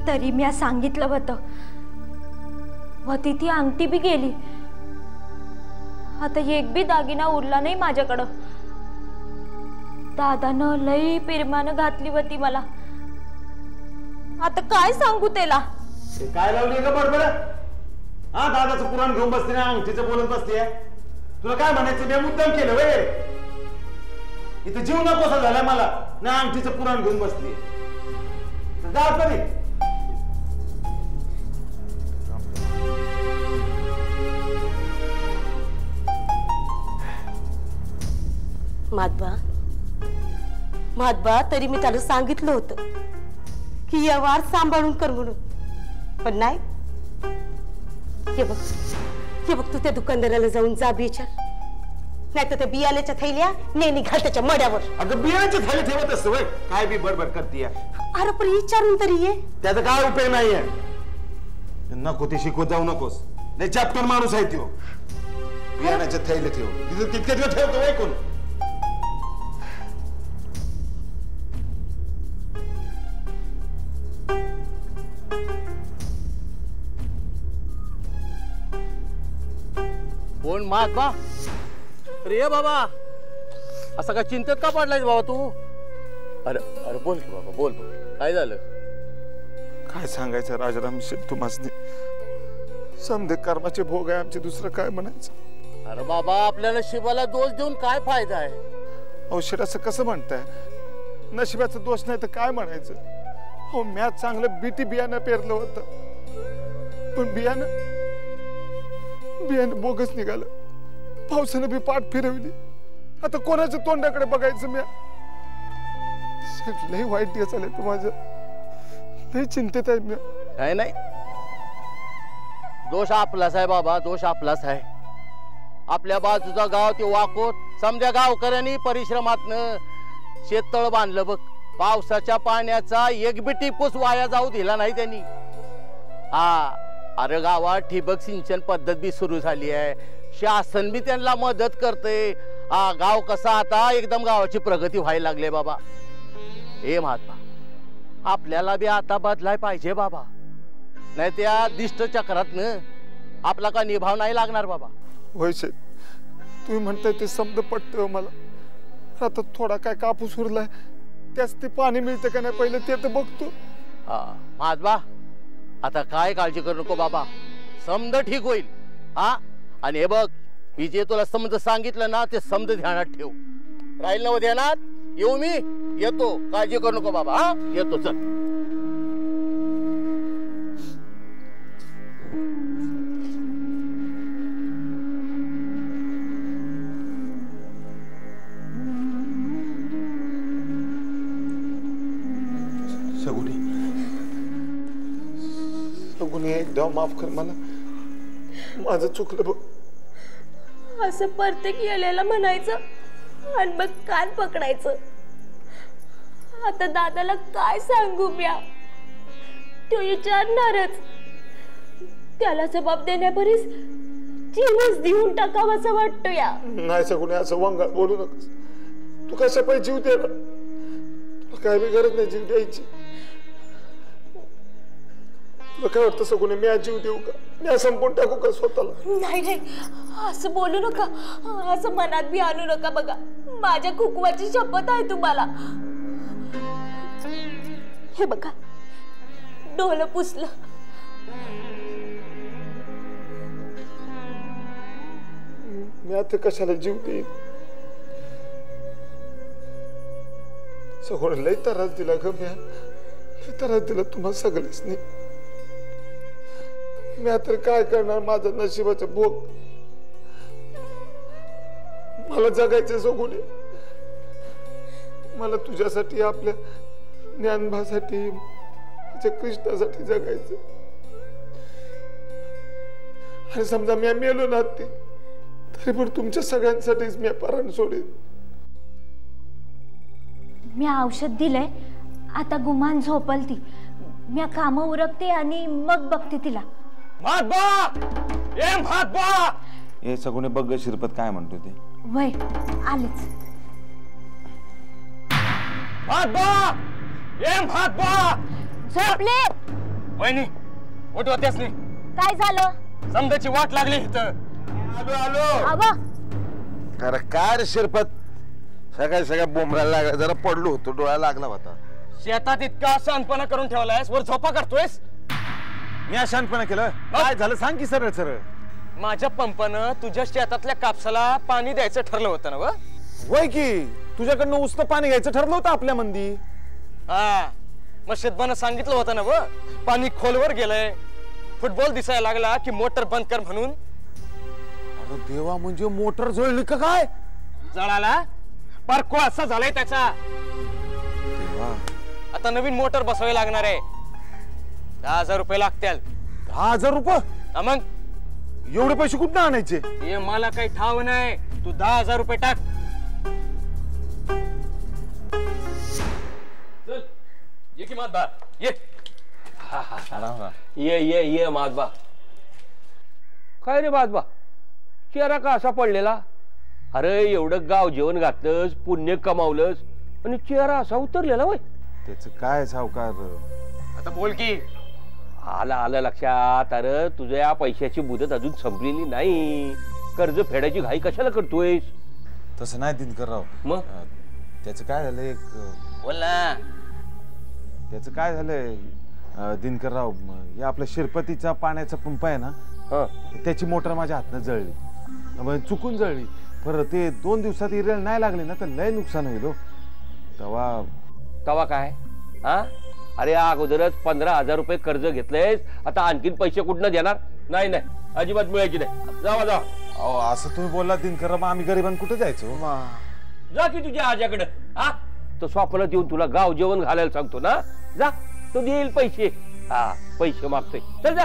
तरी मी सांगितलं होतं, होती ती अंगठी बी गेली. आता एक बी दागिना उरला नाही माझ्याकडं. दादानं लई पिरमानं घातली होती मला. आता काय सांगू त्याला. काय लावली का बडबड. हा दादाचं पुराण घेऊन बसते ना, अंगठीचं बोलत बसते. तुला काय म्हणायचं, मी मुद्दाम केलं वय. इथं जीव नकोसा झालाय मला ना, अंगठीचं पुराण घेऊन बसली. जा कधी महात्बा तरी मी त्याला सांगितलं होतं की व्यवहार सांभाळून कर म्हणून, पण नाही. हे बघ तू त्या दुकानदाराला जाऊन जा विचार, नाही तर त्या बियाण्याच्या थैल्या नेणी घाल त्याच्या मड्यावर. अगं बियाण्याच्या थैली ठेवत असतं वय, काय बी बडबड करतीय. अरे पण विचारून तरी ये. त्याचा काय उपयोग नाहीये. नको ते शिकवत जाऊ नकोस, नाही चॅप्टर माणूस आहे तो. बियाण्याच्या थैले ठेव, तिथे तितके दिवस ठेवतो वय कोण. कोण महात्मा. अरे बाबा, असं काय चिंतेत का पडलायस बाबा तू. अरे अरे बोल की बाबा, बोल बोल, काय झालं. काय सांगायचं राजाराम तुम्हासनी, समजे कर्माचे भोग आहे आमचे, दुसरं काय म्हणायचं. अरे बाबा, आपल्याला शिवाला दोष देऊन काय फायदा आहे. औषध असं कसं म्हणताय. नशिबाचा दोष नाही तर काय म्हणायचं. हो म्याच चांगलं बीटी बियाणं पेरलं होतं, पण बियाणं बोगस निघालं. पावसानं बी पाठ फिरवली. आता कोणाच्या तोंडाकडे बघायचं. म्या लय वाईट दिवस आले तू माझं. लय चिंतेत आहे मी. नाही नाही, दोष आपलाच आहे बाबा, दोष आपलाच आहे. आपल्या बाजूचा गाव ते वाकोत समजा गावकऱ्यांनी परिश्रमातनं शेततळ बांधलं बघ. पावसाच्या पाण्याचा एक बी टिपूस वाया जाऊ दिला नाही त्यांनी. हा, अरे गावात ठिबक सिंचन पद्धत बी सुरू झाली आहे. शासन बी त्यांना मदत करते. हा, गाव कसा आता एकदम गावाची प्रगती व्हायला लागले बाबा. हे महात्मा, आपल्याला बी आता बदलाय पाहिजे बाबा, नाही त्या दिष्ट चक्रातनं आपला का निभाव नाही लागणार बाबा. वैसे तुम्ही म्हणताय ते समज पटतं मला. आता थोडा काय कापूस उरलाय, त्याच ते पाणी मिळतं का नाही पहिले ते तर बघतो. महात्मा, आता काय काळजी करू नको बाबा, समज ठीक होईल. हा, आणि हे बघ, मी जे तुला समज सांगितलं ना ते समज ध्यानात ठेव. राहील ना ध्यानात? येऊ मी येतो, काळजी करू नको बाबा. हा, येतो, चल. सगुनी एकदा माफ कर मला, माझं चुकलं बघ. असं प्रत्येक येलेला म्हणायचं आणि मग कान पकडायचं. आता दादाला काय सांगू म्या, तो विचारणारच. त्याला जबाब देण्यापरीस जीवच देऊन टाकावासा वाटतो या. नाही सगुनी, असं वंगाळ बोलू नकोस. तू कशा पाहिजे जीव दे ना, तुला काय बी गरज नाही जीव द्यायची. तुला काय वाटतं सगुनी, मी आज जीव देऊ का? मी संपून टाकू का स्वतःला? नाही नाही, असं बोलू नका, असं मनात बी आणू नका. बघा, माझ्या कुकवाची शपथ आहे तुम्हाला. हे बघा, डोलं पुसलं. मी आता कशाला जीव देईन? सगळं लय त्रास दिला ग म्या, लय त्रास दिला तुम्हाला सगळेच नाही. मी आता काय करणार? माझं नशिबाचं भोग. मला जगायचं सगुनी, मला तुझ्यासाठी, आपल्या ज्ञानभासाठी, माझ्या कृष्णासाठी जगायचं. आणि समजा मी मेलो ना ते, तरी पण तुमच्या सगळ्यांसाठीच मी पारण सोडेन. मी औषध दिलंय, आता गुमान झोपल ती. मी काम उरकते आणि मग बघते तिला. हे सगुने बघ शिरपत काय म्हणतो ते. वय आलेच. झोपले वहिनी, उठ होत्यास नाही. काय झालं? समजाची वाट लागली इथं. आवा अरे काय रे शिरपत, सगळ्या सगळ्या बोंबराला लागला, जरा पडलो होतो, डोळा लागला होता. शेतात इतका शांतपणा करून ठेवलायस, वर झोपा करतोयस. मी अशांतपणा केलं? काय झालं सांग की सरळ सरळ. माझ्या पंपानं तुझ्या शेतातल्या कापसाला पाणी द्यायचं ठरलं होतं ना? वय की तुझ्याकडनं उसतं पाणी घ्यायचं ठरलं होतं आपल्या मंदी. हा, मग शेतबानं सांगितलं होतं ना पाणी खोलवर गेलंय. फुटबॉल दिसायला लागला की मोटर बंद कर म्हणून. अरे देवा, म्हणजे मोटर जळली का काय? जळाला पर कोळसा झालाय त्याचा. आता नवीन मोटर बसवावी लागणार आहे. 10,000 रुपये लागतील. 10,000 रुपये? मग एवढे पैसे कुठं आणायचे? हे मला काही ठाव नाही. तू 10,000 रुपये टाक. चल ये की मातबा, ये. ये मातबा. काय रे मातबा, चेहरा का असा पडलेला? अरे एवढं गाव जेवण घातलंस, पुण्य कमावलंस आणि चेहरा असा उतरलेला. वय त्याच काय सावकार? आता बोल की. आलं लक्षात. अरे तुझ्या या पैशाची मुदत अजून संपलेली नाही. कर्ज फेडायची घाई कशाला करतोयस? तसं नाही दिनकरराव. मग त्याचं काय झालंय? बोल ना. त्याचं काय झालंय दिनकरराव, या आपल्या शिरपतीचा पाण्याचा पंप आहे ना, त्याची मोटर माझ्या हातनं जळली, चुकून जळली. परत ते 2 दिवसात इरेल नाही लागले ना तर लय नुकसान होईल. तवा काय? हा, अरे अगोदरच 15,000 रुपये कर्ज घेतलेस, आता आणखीन पैसे कुठनं देणार? नाही नाही, अजिबात मिळायची नाही. जावा जा. अहो असं तुम्ही बोलला दिनकरराव, मग आम्ही गरिबांना कुठे जायचो? जा की तुझ्या आज्याकडे. हा, तो स्वप्नात येऊन तुला गाव जेवण घालायला सांगतो ना. जा तो देईल पैसे. हा पैसे मागतोय. चल जा.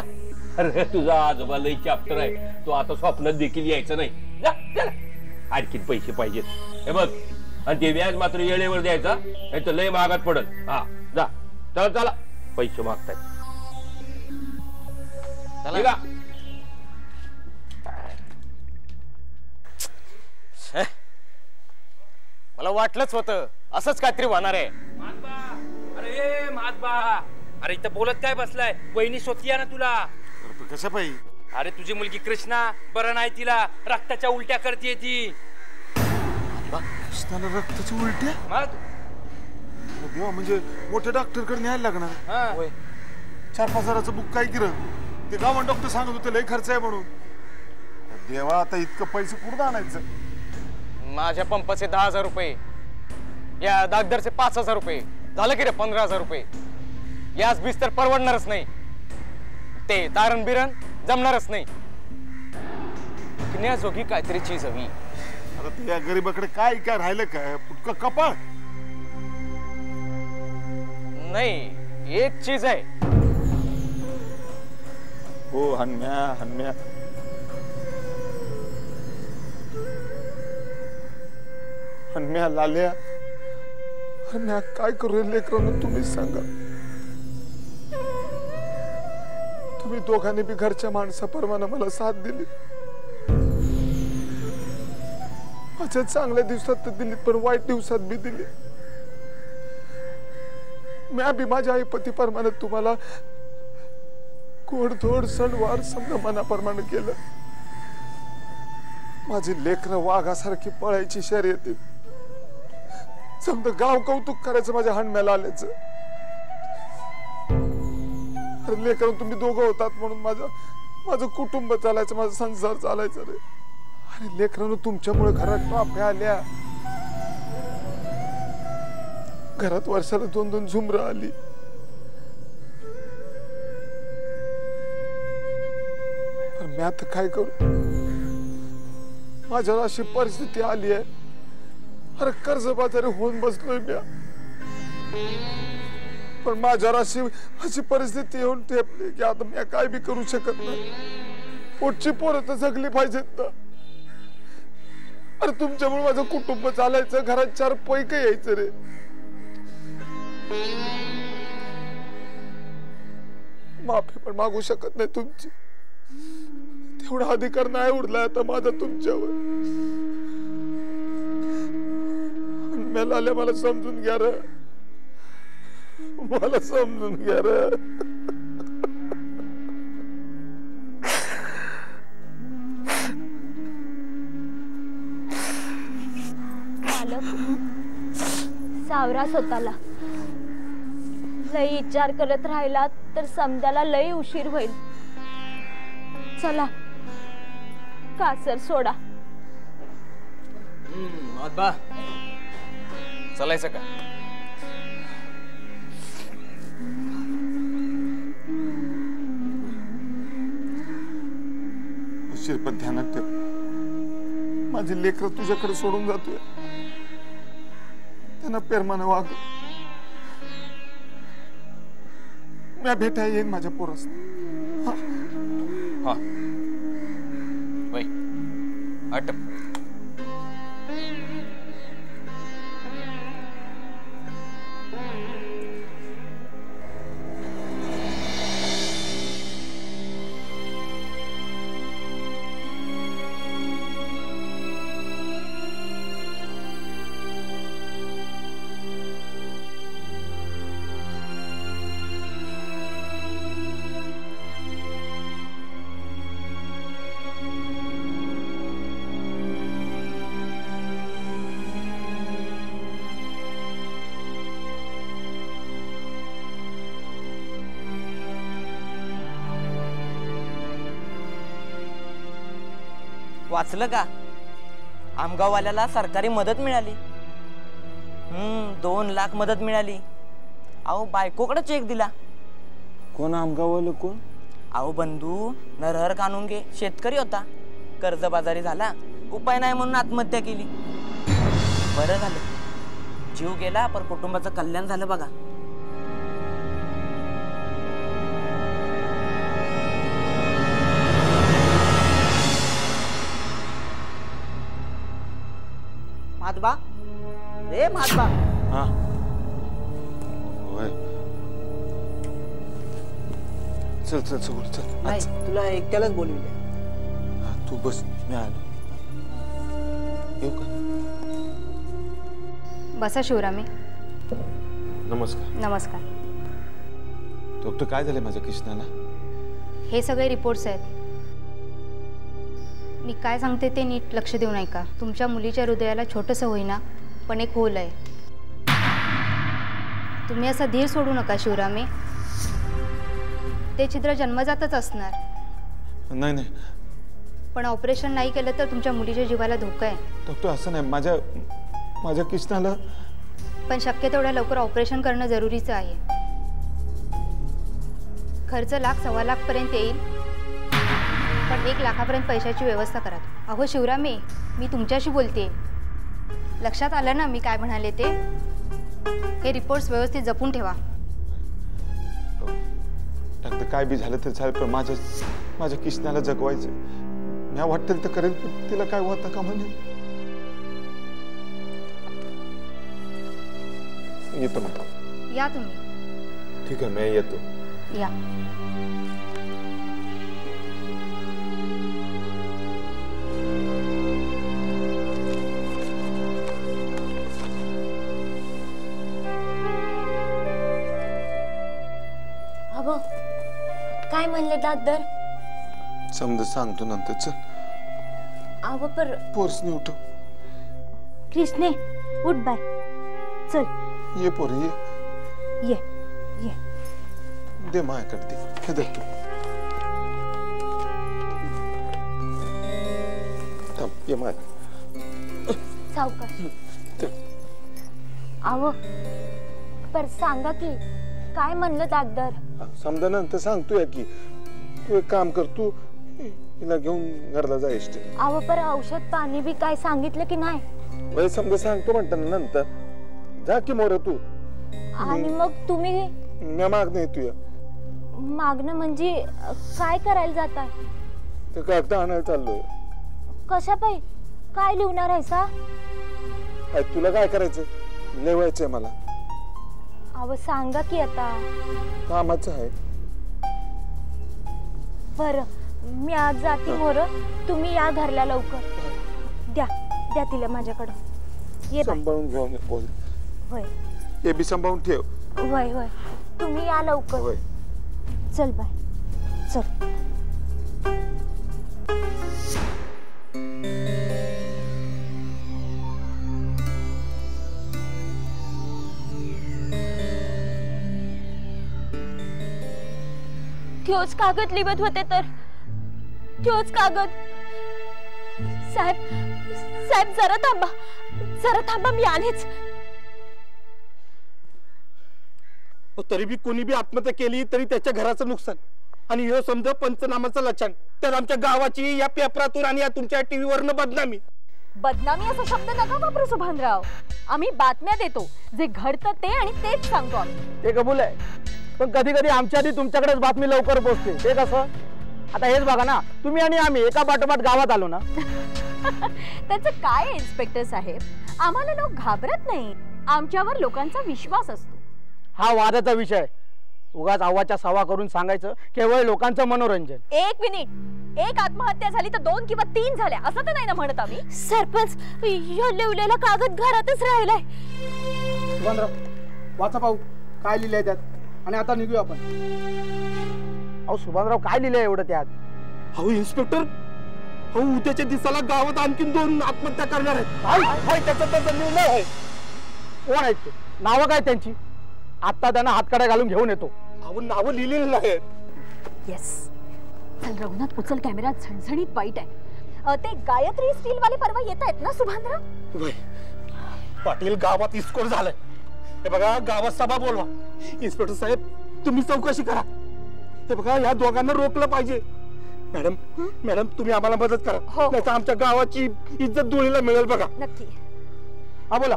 अरे तुझा आजोबा लई चॅप्टर आहे, तो आता स्वप्नात देखील यायचं नाही. जा चल. आणखीन पैसे पाहिजेत हे बघ, आणि ते व्याज मात्र वेळेवर द्यायचा, नाही तर लय महागात पडल. हा जा. चला चला. पैसे मागताय. चला. मला वाटलंच होतं असंच काहीतरी होणार आहे. अरे महात्मा, अरे इथं बोलत काय बसलाय? वहिनी सोती ना तुला. कशा पाहिजे? अरे तुझी मुलगी कृष्णा बरं नाही, तिला रक्ताच्या उलट्या करते ती. कृष्णाला रक्ताची उलट्या? देवा, म्हणजे मोठ्या डॉक्टर कडे न्यायला लागणार. 4-5 हजाराचं बुक काय किर? ते गावात डॉक्टर सांगत होते लय खर्च आहे म्हणून. देवा, आता इतकं पैसे कुठं आणायचं? माझ्या पंपाचे 10,000 रुपये, या दागदरचे 5,000 रुपये, झालं की रे 15,000 रुपये. याच बीस तर परवडणारच नाही. ते तारण बिरण जमणारच नाही. जोगी काहीतरी चीज हवी. आता त्या गरीबाकडे काय काय राहिलं काय? पुटका कपाळ नाही, एक चीज आहे. हो हन्म्या, हन्म्या हन्म्या, लाल्या, हन्म्या काय करू लेकरांना तुम्हीच सांगा. तुम्ही दोघांनी बी घरच्या माणसाप्रमाणे मला साथ दिली. माझ्या चांगल्या दिवसात तर दिली, पण वाईट दिवसात बी दिली. मी बी माझ्या आईपतीप्रमाणे तुम्हाला गोडधोड सणवार समजा मनाप्रमाणे केलं. माझी लेकरं वाघासारखी पळायची शर्यतीत, समजा गाव कौतुक करायचं माझ्या हणम्याला आल्याचं. लेकरं तुम्ही दोघं होतात म्हणून माझं कुटुंब चालायचं, माझा संसार चालायचा रे. अरे लेकरांनो, तुमच्यामुळे घरात पाप्या आल्या, घरात वर्षाला 2-2 झुमरं आली. पण मी आता काय करू? माझ्यावर अशी परिस्थिती आली आहे. अरे कर्जबाजारी होऊन बसलोय मी, पण माझ्यावर अशी परिस्थिती येऊन ठेपली की आता मी काय बी करू शकत नाही. पोटची पोरं तर जगली पाहिजेत ना. अरे तुमच्यामुळे माझं कुटुंब चालायचं, घरात 4 पैक यायचं रे. माफी पण मागू शकत नाही तुमची, तेवढा अधिकार नाही उरलाय आता माझा तुमच्यावर. मला आल्या, मला समजून घ्या रे, मला समजून घ्या रे. सावरा स्वतःला. लई विचार करत राहिला तर समजायला लई उशीर होईल. चला कासर सोडा. महात्मा, चालायचं का? पण ध्यानात ठेव, माझी लेकर तुझ्याकडे सोडून जातोय. त्यांना प्रेमाने वाग. मी भेटा येईन माझ्या पोरास. हा वय अट. वाचलं का? आमगाववाल्याला सरकारी मदत मिळाली. 2 लाख मदत मिळाली. अहो बायकोकडे चेक दिला. कोण आमगाववालं? कोण? अहो बंधू नरहर कानूनगे, शेतकरी होता, कर्जबाजारी झाला, उपाय नाही म्हणून आत्महत्या केली. बरं झालं, जीव गेला पण कुटुंबाचं कल्याण झालं बघा. महात्मा रे महात्मा. हा होय. चल चल चल चल. नाही तुला एकट्यालाच बोलविले. तू बस मी आलो. येऊ का? बसा शिवरामी. नमस्कार. नमस्कार. डॉक्टर काय झाले माझ्या कृष्णाला? हे सगळे रिपोर्ट्स आहेत. मी काय सांगते ते नीट लक्ष देऊन ऐका. तुमच्या मुलीच्या हृदयाला छोटंसं होईना पण एक होल आहे. तुम्ही असा धीर सोडू नका शिवरामी. ते छिद्र जन्मजातच असणार. नाही नाही पण ऑपरेशन नाही केलं तर तुमच्या मुलीच्या जीवाला धोका आहे. डॉक्टर असं नाही. माझ्या कृष्णाला. पण शक्य तेवढ्या लवकर ऑपरेशन करणं जरुरीचं आहे. खर्च 1,00,000-1.25 लाख पर्यंत येईल पण 1 लाखापर्यंत पैशाची व्यवस्था करा. अहो शिवरामी मी तुमच्याशी बोलते. लक्षात आलं ना मी काय म्हणाले ते? हे रिपोर्ट्स व्यवस्थित जपून ठेवा. डॉक्टर काय बी झालं तर झालं पण माझ्या कृष्णाला जगवायचं. मी वाटेल तर करेल पण तिला काय होतं का म्हणजे. येतो मग. या तुम्ही. ठीक आहे मी येतो. या. अबो काय म्हणले डॉक्टर? समजा सांगतो नंतर. चल. अबो पर पोरसनी उठव. कृष्णे उठ बाय. चल ये पोर ये. ये ये. दे माझ्याकडे दे. हे दे तू. थांब ये माझ्या. सावकाश. अहो पर सांगा की काय म्हणलं डॉक्टर? समजा नंतर सांगतोय की. तू एक काम कर. तू हिला घेऊन घरला जा एसटी. अहो पर औषध पाणी बी काय सांगितलं की नाही? वय समजा सांगतो म्हणताना नंतर. जा की मोर तू. आणि मग तुम्ही मी मागणं तुया. मागणं म्हणजे काय करायला जाताय? ते कागद आणायला चाललोय. कशा पाय? काय लिहणार आहे सा? तुला काय करायचं? लिहायचंय मला. अहो सांगा की आता. कामाचं आहे. बरं मी आज जाते मोर. तुम्ही या घरला लवकर. द्या द्या तिला माझ्याकडं. ये बाय. सांभाळून घेऊन बोल. होय. हे बी सांभाळून ठेव. होय होय. तुम्ही या लवकर. होय. चल बाय. चल. त्योच कागद लिहत होते तर. त्योच कागद. साहेब साहेब जरा थांबा. जरा थांबा मी आलेच. तरी बी कोणी बी आत्महत्या केली तरी त्याच्या घराचं नुकसान. आणि हे समजा पंचनामाचं लक्षण. तर आमच्या गावाची या पेपरातून आणि या तुमच्या टीव्हीवरनं बदनामी. बदनामी असा शब्द नका वापरू सुभानराव. आम्ही बातम्या देतो. जे घडतं ते आणि तेच सांगतो आम्ही. ते कबूल आहे. पण कधी कधी आमच्या आधी तुमच्याकडेच बातमी लवकर पोहोचते. ते कसं? आता हेच बघा ना. तुम्ही आणि आम्ही एका पाठोपाठ गावात आलो ना. त्याचं काय इन्स्पेक्टर साहेब? आम्हाला लोक घाबरत नाही. आमच्यावर लोकांचा विश्वास असतो. हा वादाचा विषय. उगाच आवाच्या सवा करून सांगायचं केवळ लोकांचं मनोरंजन. 1 मिनिट. एक आत्महत्या झाली तर 2 किंवा 3 झाल्या असं तर नाही ना म्हणत आम्ही? सरपंच ह्यो लिवलेला कागद घरातच राहिलाय. सुभानराव वाचा पाहू काय लिहिलंय त्यात. आणि आता निघूया आपण. अहो सुभानराव काय लिहिलंय एवढं त्यात? अहो इन्स्पेक्टर. हो उद्याच्या दिवसाला गावात आणखीन 2 आत्महत्या करणार आहेत. त्याचा निर्णय आहे. कोण आहेत ते? नावं काय त्यांची? आता त्यांना हातकड्या घालून घेऊन येतो. अहो नावं लिहिलेली आहेत. येस. चल रघुनाथ उचल कॅमेरा. झणझणीत वाईट आहे. ते गायत्री स्टीलवाले परवा येत आहेत ना सुभानराव? पाटील गावात इस्कोर झालाय. हे बघा गावात सभा बोलवा. इन्स्पेक्टर साहेब तुम्ही चौकशी करा. हे बघा या दोघांना रोखलं पाहिजे. मॅडम मॅडम तुम्ही आम्हाला मदत करा. नाहीतर आमच्या गावाची इज्जत धुळीला मिळेल बघा. नक्की. हा बोला.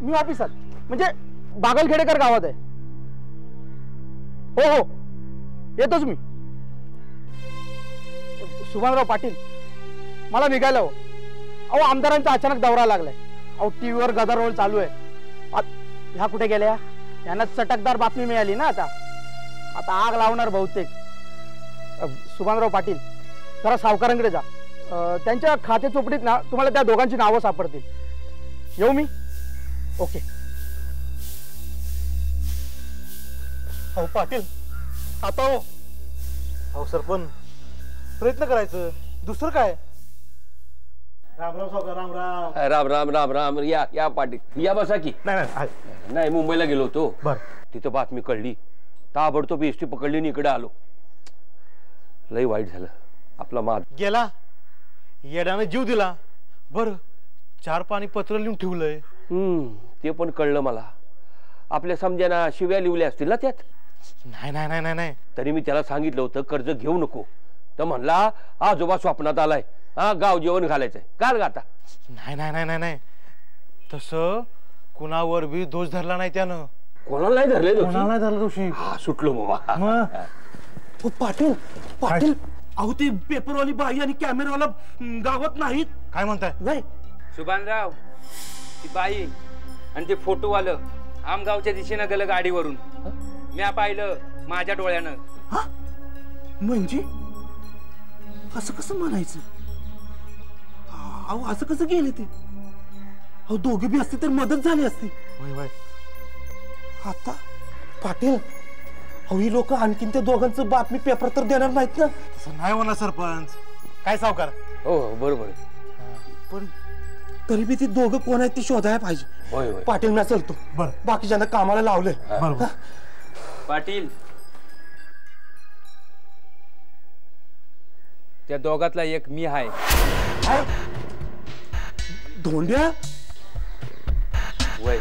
मी ऑफिसात म्हणजे बागलखेडेकर गावात आहे. हो हो येतोच मी. सुभानराव पाटील मला निघायला हवं. अहो आमदारांचा अचानक दौरा लागलाय. अहो टीव्हीवर गदारोळ चालू आहे. ह्या कुठे गेल्या? यांना चटकदार बातमी मिळाली ना आता. आता आग लावणार बहुतेक. सुभानराव पाटील जरा सावकारांकडे जा. त्यांच्या खाते चोपडीत ना तुम्हाला त्या दोघांची नावं सापडतील. येऊ मी? ओके. अहो पाटील आता हो. अहो सरपंच प्रयत्न करायचं, दुसरं काय? रामराव सावकार. राम राम. राम राम राम राम. या या पाटील या, बसा की. नाही मुंबईला गेलो होतो. तिथं बातमी कळली, ताबडतोब एसटी पकडली आणि इकडे आलो. लय वाईट झालं. आपला माल गेला, येड्यानं जीव दिला. बर 4 पाणी पत्र लिहून ठेवलंय. ते पण कळलं मला. आपल्या समजाना शिव्या लिहिल्या असतील ना त्यात. नाही नाही नाही नाही. तरी मी त्याला सांगितलं होतं कर्ज घेऊ नको. तर म्हणला आजोबा स्वप्नात आलाय, हा गाव जेवण घालायचंय. काल गाता. नाही नाही नाही नाही नाही, तसं कुणावर बी दोष धरला नाही त्यानं. कोणाला नाही धरले दोषी? कोणाला नाही धरला दोषी. सुटलो बाबा. पाटील पाटील अहो ते पेपरवाली बाई आणि कॅमेरावाला गावात नाहीत. काय म्हणताय? नाही सुभानराव, ती बाई आणि ते फोटोवालं आमगावच्या दिशेनं गेलं गाडीवरून. मी पाहिलं माझ्या डोळ्यानं. म्हणजे असं कसं म्हणायचं? अहो असं कसं गेले ते? अहो दोघे बी असते तर मदत झाली असती. आता पाटील अहो ही लोक आणखीन त्या दोघांचं बातमी पेपर तर देणार नाहीत ना? तसं नाही होणार सरपंच. काय सावकार? हो बरोबर. पण तरी बी ती दोघं कोण आहेत ती शोधायला पाहिजे. पाटील मी चलतो. बाकीच्यांना कामाला लावले. पाटील त्या दोघातला एक मी आहे. धोंड्या? वय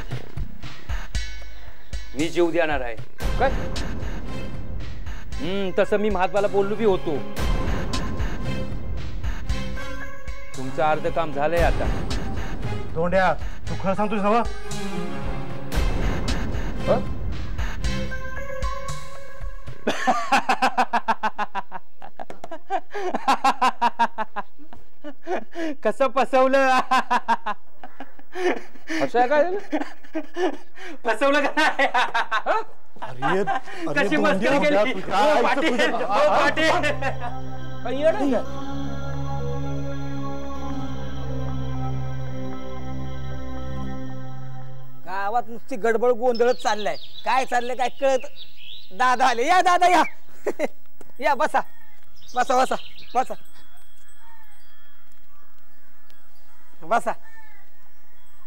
मी जीव देणार आहे. काय तसं मी महात्माला बोललो बी होतो. तुमचं अर्ध काम झालंय आता. धोंड्या तू खरं सांगतोस ना? कसं फसवलं? असं काय फसवलं काय? कशी मस्करी केली? पाटील गावात नुसती गडबड गोंधळच चाललाय. काय चाललंय काय कळत. दादा आले. या दादा या. या बसा बसा बसा बसा बसा.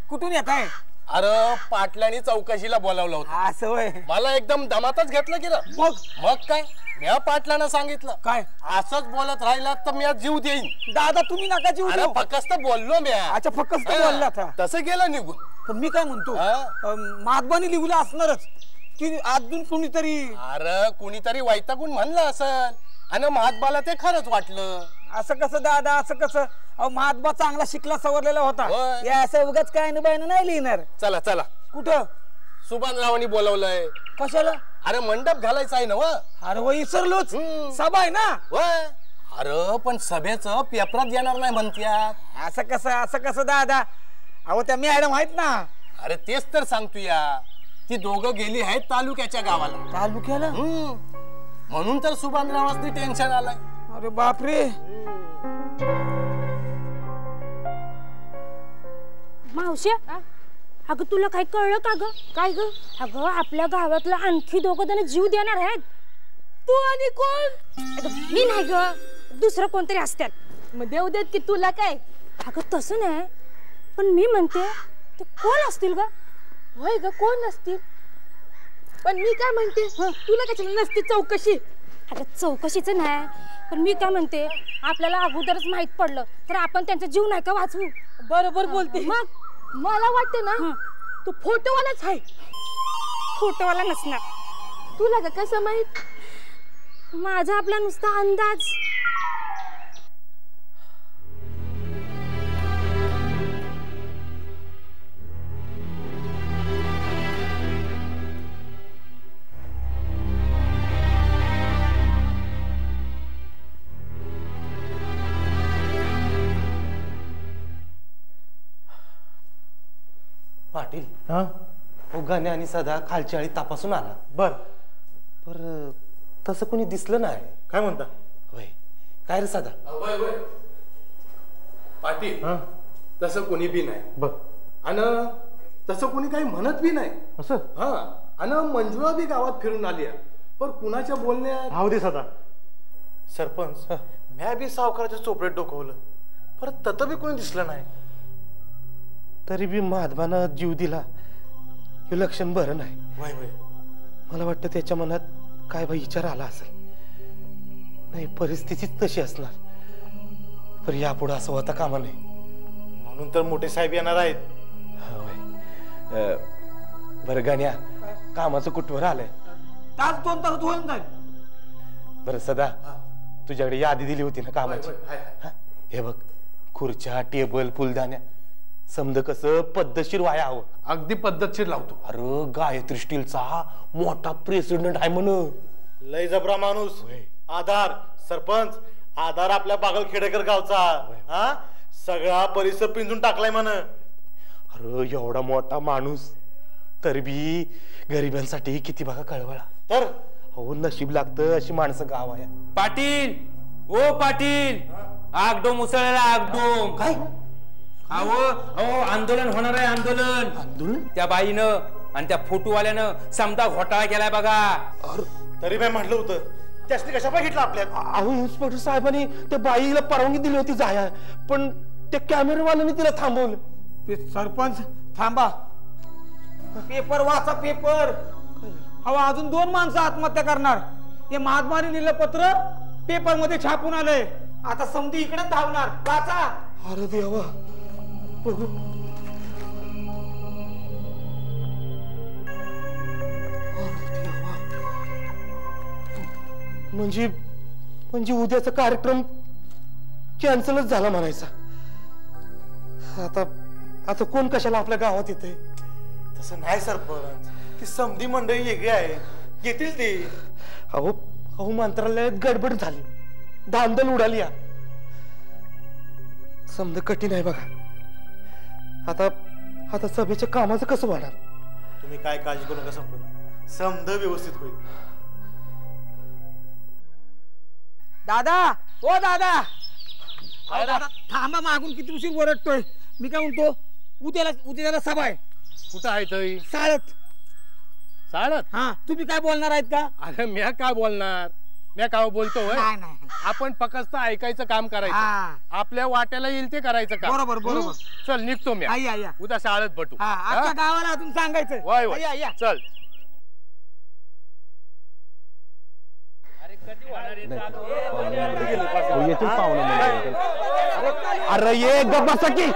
कुठून येत आहे? अरे पाटलांनी चौकशीला बोलावलं होतं. असं होय. मला एकदम दमातच घेतलं की मग काय मी पाटलांना सांगितलं काय असंच बोलत राहिला तर मी जीव देईन. दादा तुम्ही नका जीव देऊ. फक्त बोललो मी. अच्छा फक्त बोलला था. तसं गेलं निघून. पण मी काय म्हणतो महात्माने लिहिलं असणारच की अजून कुणीतरी. अरे कुणीतरी वैतागून म्हणलं असेल आणि महात्माला ते खरंच वाटलं. असं कसं दादा असं कसं? अहो महात्मा चांगला शिकला सवरलेला होता. या असं उगाच काय बायनं नाही लिहिणार. चला चला. कुठं? सुभानरावांनी बोलवलंय. कशाला? अरे मंडप घालायचा आहे ना. अरे वय विसरलोच. सभा आहे ना? अरे पण सभेचं पेपरात येणार नाही म्हणत्यात. असं कसं दादा? अहो त्या मॅडम आहेत ना. अरे तेच तर सांगतो या. ती दोघं गेली आहेत तालुक्याच्या गावाला. तालुक्याला? म्हणून तर सुभानरावांनी टेन्शन आलंय. अरे बापरे. मावशी अगं तुला काही कळलं का ग? काय ग? अगं आपल्या गावातला आणखी दोघं जण जीव देणार आहेत. तू आणि कोण? मी नाही ग, दुसरं कोणतरी असतात. मग देऊ देत की तुला काय? अगं तसं नाही, पण मी म्हणते ते कोण असतील ग? होय ग कोण असतील? पण मी काय म्हणते तुला कशाला नसती चौकशी? अगं चौकशीचं नाही, पण मी काय म्हणते आपल्याला अगोदरच माहित पडलं तर आपण त्यांचा जीव नाही का वाचवू? बरोबर बोलते. मग मला वाटते ना तू फोटोवालाच आहे. फोटोवाला नसणार. तुला का कसं माहित? माझा आपला नुसता अंदाज. पाटील हो गाण्या आणि सदा खालच्या आळी तपासून आला पर तसं कोणी दिसलं नाही. काय म्हणता? होय काय रे सदा? पाटील तसं कोणी बी नाही बघ आणि तसं कोणी काही म्हणत बी नाही असं. आणि मंजुळा बी गावात फिरून आली पण कुणाच्या बोलण्यात राहू दे सदा. सरपंच म्या बी सावकाराच्या चोपड्यात डोकवलं परत तत बी कोणी दिसलं नाही. तरी बी महात्मानं जीव दिला हे लक्षण बरं नाही. वय वय मला वाटतं त्याच्या मनात काय बाई विचार आला असेल. नाही परिस्थितीच तशी असणार पण यापुढे असं होता कामा नाही. म्हणून तर मोठे साहेब येणार आहेत. बरं गाण्या कामाचं कुठवर आलंय? तास 2 तास होऊन जाईल. बरं सदा तुझ्याकडे यादी दिली होती ना कामाची. हे बघ खुर्च्या टेबल फुलदाण्या समज कसं पद्धतशीर वाया हवं. अगदी पद्धतशीर लावतो. अरे गायत्री स्टीलचा मोठा प्रेसिडेंट आहे म्हण. लय जबरा माणूस. आधार सरपंच आधार आपल्या बागल खेडेकर गावचा सगळा परिसर पिंजून टाकलाय म्हण. अरे एवढा मोठा माणूस तर बी गरिबांसाठी किती बघा कळवळा. तर हो नशीब लागतं अशी माणसं गाव आहे. पाटील ओ पाटील आगडोम उसळला आगडोम. काय अहो आंदोलन होणार आहे. आंदोलन त्या बाईनं आणि त्या फोटोवाल्यानं समजा घोटाळा केलाय बघा. तरी मी म्हटलं होतं त्यासनी कशा बघितलं आपल्यात. अहो इन्स्पेक्टर साहेबांनी त्या बाईला परवानगी दिली होती जाया पण त्या कॅमेरावाल्याने तिला थांबवलं. ते सरपंच थांबा पेपर वाचा पेपर. हवा अजून 2 माणसं आत्महत्या करणार. हे महात्माने लिहिलं पत्र पेपर मध्ये छापून आलंय. आता समधी इकडे धावणार वाचा. अरे देवा म्हणजे उद्याचा कार्यक्रम कॅन्सलच झाला म्हणायचा. आता कोण कशाला आपल्या गावात येते? तसं नाही सरपंच. ती समधी मंडळी वेगळी आहे येतील ते. अहो मंत्रालयात गडबड झाली धांदल उडाली. समज कठीण आहे बघा. आता सभेच्या कामाचं कसं होणार? तुम्ही काय काळजी करू नका सरपंच. समज व्यवस्थित होईल. दादा ओ दादा थांबा मागून किती उशीर ओरडतोय. मी काय म्हणतो उद्याला सभा आहे. कुठं आहे तरी? साळत. हा तुम्ही काय बोलणार आहेत का? अरे म्या काय बोलणार? म्या काय बोलतोय? आपण फक्त ऐकायचं काम करायचं. आपल्या वाट्याला येईल ते करायचं काम. बरोबर. चल निघतो मी. उद्या शाळेत भेटू. आजच्या गावाला अजून सांगायचं. वय चल. अरे ये गप्पा की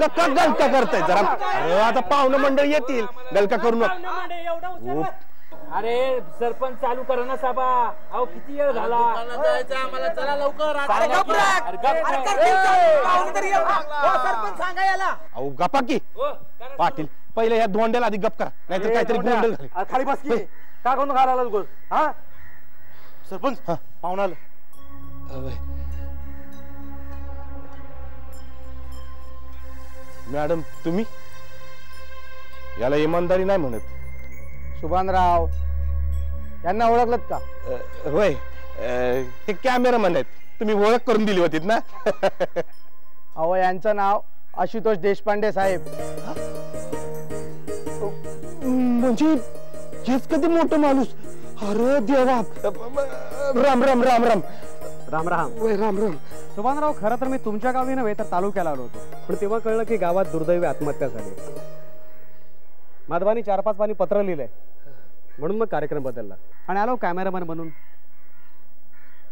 गप्पा गलका करताय जरा. अरे आता पाहुणं मंडळ येतील गलका करू नका. अरे सरपंच चालू करा ना सभा. अहो किती वेळ झाला. आम्हाला चला लवकर. सरपंच सांगा याला. अहो गप्पा की पाटील पहिले या धोंड्याला आधी गप करा नाहीतर काहीतरी गोंधळ झाले. खाली बस की का कोण घालायला गोल. सरपंच पाहुणा आलं. मॅडम तुम्ही याला इमानदारी नाही म्हणत. सुभानराव यांना ओळखलत का? होय हे कॅमेरामॅन आहेत. तुम्ही ओळख करून दिली होती ना? अहो यांचं नाव आशुतोष देशपांडे साहेब. म्हणजे हेच कधी मोठं माणूस. अरे देवा राम राम राम राम राम राम. राम राम. सुभानराव खरं तर मी तुमच्या गावी नव्हे तर तालुक्याला आलो होतो पण तेव्हा कळलं की गावात दुर्दैवी आत्महत्या झाली. माधवानी 4-5 पानी पत्र लिहिलंय म्हणून मग कार्यक्रम बदलला आणि आलो कॅमेरामॅन म्हणून.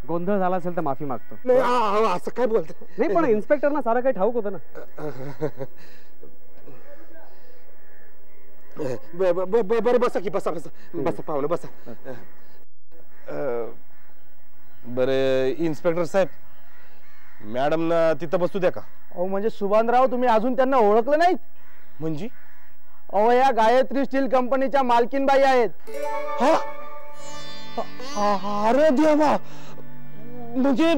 गोंधळ झाला असेल तर माफी मागतो. असं काय बोलतो? नाही पण इन्स्पेक्टरना सारं काही ठाऊक होतं ना. बरं बसा की बसा पाहुणं बसा. बरं इन्स्पेक्टर साहेब मॅडम ना तिथं बसू द्या का? अहो म्हणजे सुभानराव तुम्ही अजून त्यांना ओळखलं नाहीत? म्हणजे अहो या गायत्री स्टील कंपनीच्या मालकीनबाई आहेत. अरे देवा म्हणजे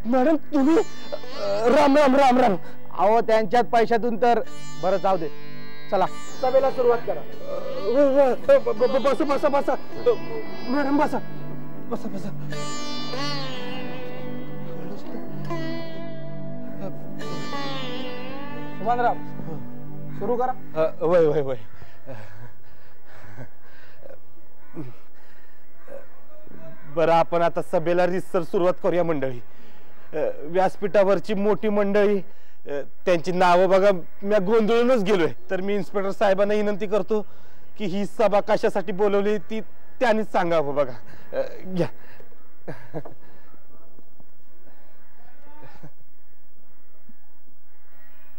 मॅडम तुम्ही राम राम राम राम. अहो त्यांच्यात पैशातून तर बरं जाऊ दे चला सभेला सुरुवात करा. बसा बसा बसा मॅडम बसा बसा बसा. सुभानराव सुरू करा. वय वय वय. बरं आपण आता सभेला रीतसर सुरुवात करूया मंडळी. व्यासपीठावरची मोठी मंडळी त्यांची नावं बघा मी गोंधळूनच गेलोय. तर मी इन्स्पेक्टर साहेबांना विनंती करतो की ही सभा कशासाठी बोलवली ती त्यांनीच सांगावं. बघा घ्या.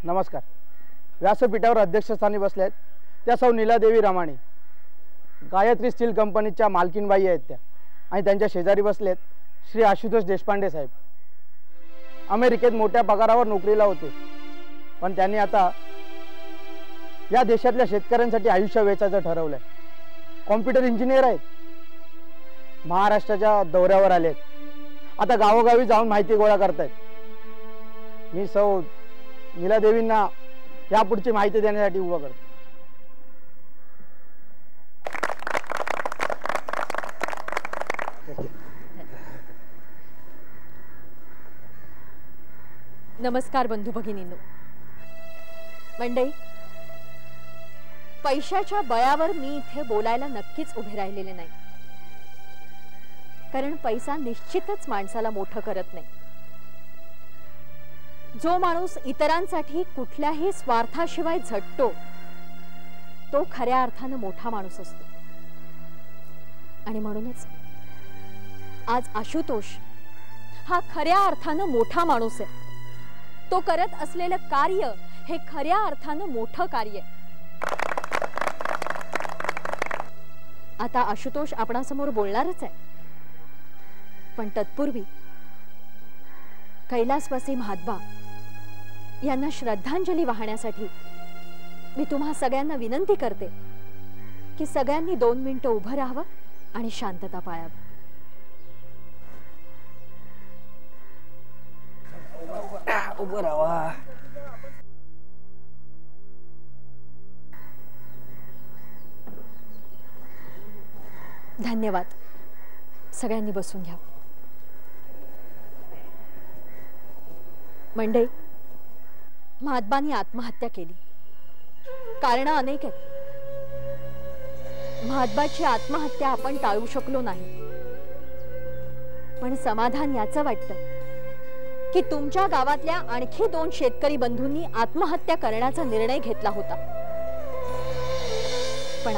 नमस्कार. व्यासपीठावर अध्यक्षस्थानी बसल्या आहेत त्या सौ नीलादेवी रामाणी, गायत्री स्टील कंपनीच्या मालकीनबाई आहेत त्या, आणि त्यांच्या शेजारी बसलेत श्री आशुतोष देशपांडे साहेब. अमेरिकेत मोठ्या पगारावर नोकरीला होते, पण त्यांनी आता या देशातल्या शेतकऱ्यांसाठी आयुष्य वेचायचं ठरवलंय. कॉम्प्युटर इंजिनियर आहेत, महाराष्ट्राच्या दौऱ्यावर आलेत. आता गावोगावी जाऊन माहिती गोळा करतायत. मी सौ नीलादेवींना यापुढची माहिती देण्यासाठी उभं करतो. नमस्कार बंधू भगिनींनो. मंडळी, पैशाच्या बळावर मी इथे बोलायला नक्कीच उभे राहिलेले नाही, कारण पैसा निश्चितच माणसाला मोठं करत नाही. जो माणूस इतरांसाठी कुठल्याही स्वार्थाशिवाय झटतो तो खऱ्या अर्थानं मोठा माणूस असतो. आणि म्हणूनच आज आशुतोष हा खऱ्या अर्थानं मोठा माणूस आहे. तो करत असलेलं कार्य हे खऱ्या अर्थानं मोठं कार्य आहे. आता आशुतोष आपणासमोर बोलणारच आहे, पण तत्पूर्वी कैलासवासी महात्मा यांना श्रद्धांजली वाहण्यासाठी मी तुम्हा सगळ्यांना विनंती करते की सगळ्यांनी 2 मिनिटं उभं राहावं आणि शांतता पाळावी. उभं राहा. धन्यवाद. सगळ्यांनी बसून घ्या. मंडळी, महात्मांनी आत्महत्या केली. कारण अनेक आहेत. महात्माची आत्महत्या आपण टाळू शकलो नाही, पण समाधान याचं वाटतं की तुमच्या गावातल्या आणखी 2 शेतकरी बंधूंनी आत्महत्या करण्याचा निर्णय घेतला होता. पण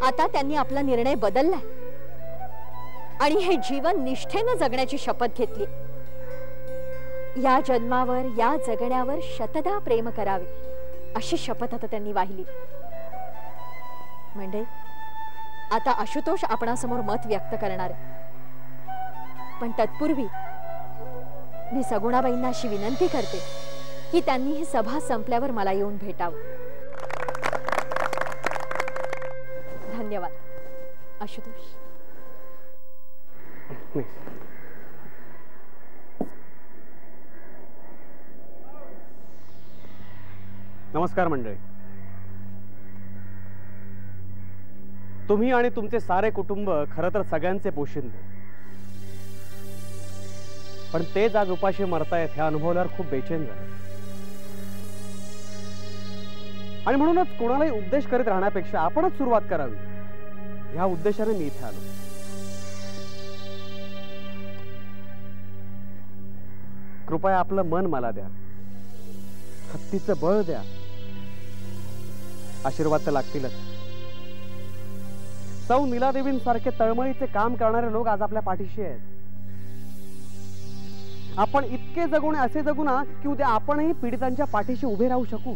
आता त्यांनी आपला निर्णय बदललाय आणि हे जीवन निष्ठेनं जगण्याची शपथ घेतली. या जन्मावर या जगण्यावर शतदा प्रेम करावे अशी शपथ आता त्यांनी वाहिली. म्हणजे आता आशुतोष आपणासमोर मत व्यक्त करणार आहे, पण तत्पूर्वी मी सगुणाबाईंना अशी विनंती करते की त्यांनी ही सभा संपल्यावर मला येऊन भेटावं. धन्यवाद. आशुतोष. नमस्कार मंडळी. तुम्ही आणि तुमचे सारे कुटुंब खरं तर सगळ्यांचे पोशिंदे, पण तेच आज उपाशी मरतायत हे अनुभवल्यावर खूप बेचैन झालं. आणि म्हणूनच कोणालाही उपदेश करीत राहण्यापेक्षा आपणच सुरुवात करावी ह्या उद्देशाने मी इथे आलो. कृपया आपलं मन मला द्या, हत्तीचं बळ द्या. आशीर्वाद तर लागतीलच. सौ नीलादेवींसारखे तळमळीचे काम करणारे लोक आज आपल्या पाठीशी आहेत. आपण इतके जगू नये, असे जगू ना की उद्या आपणही पीडितांच्या पाठीशी उभे राहू शकू.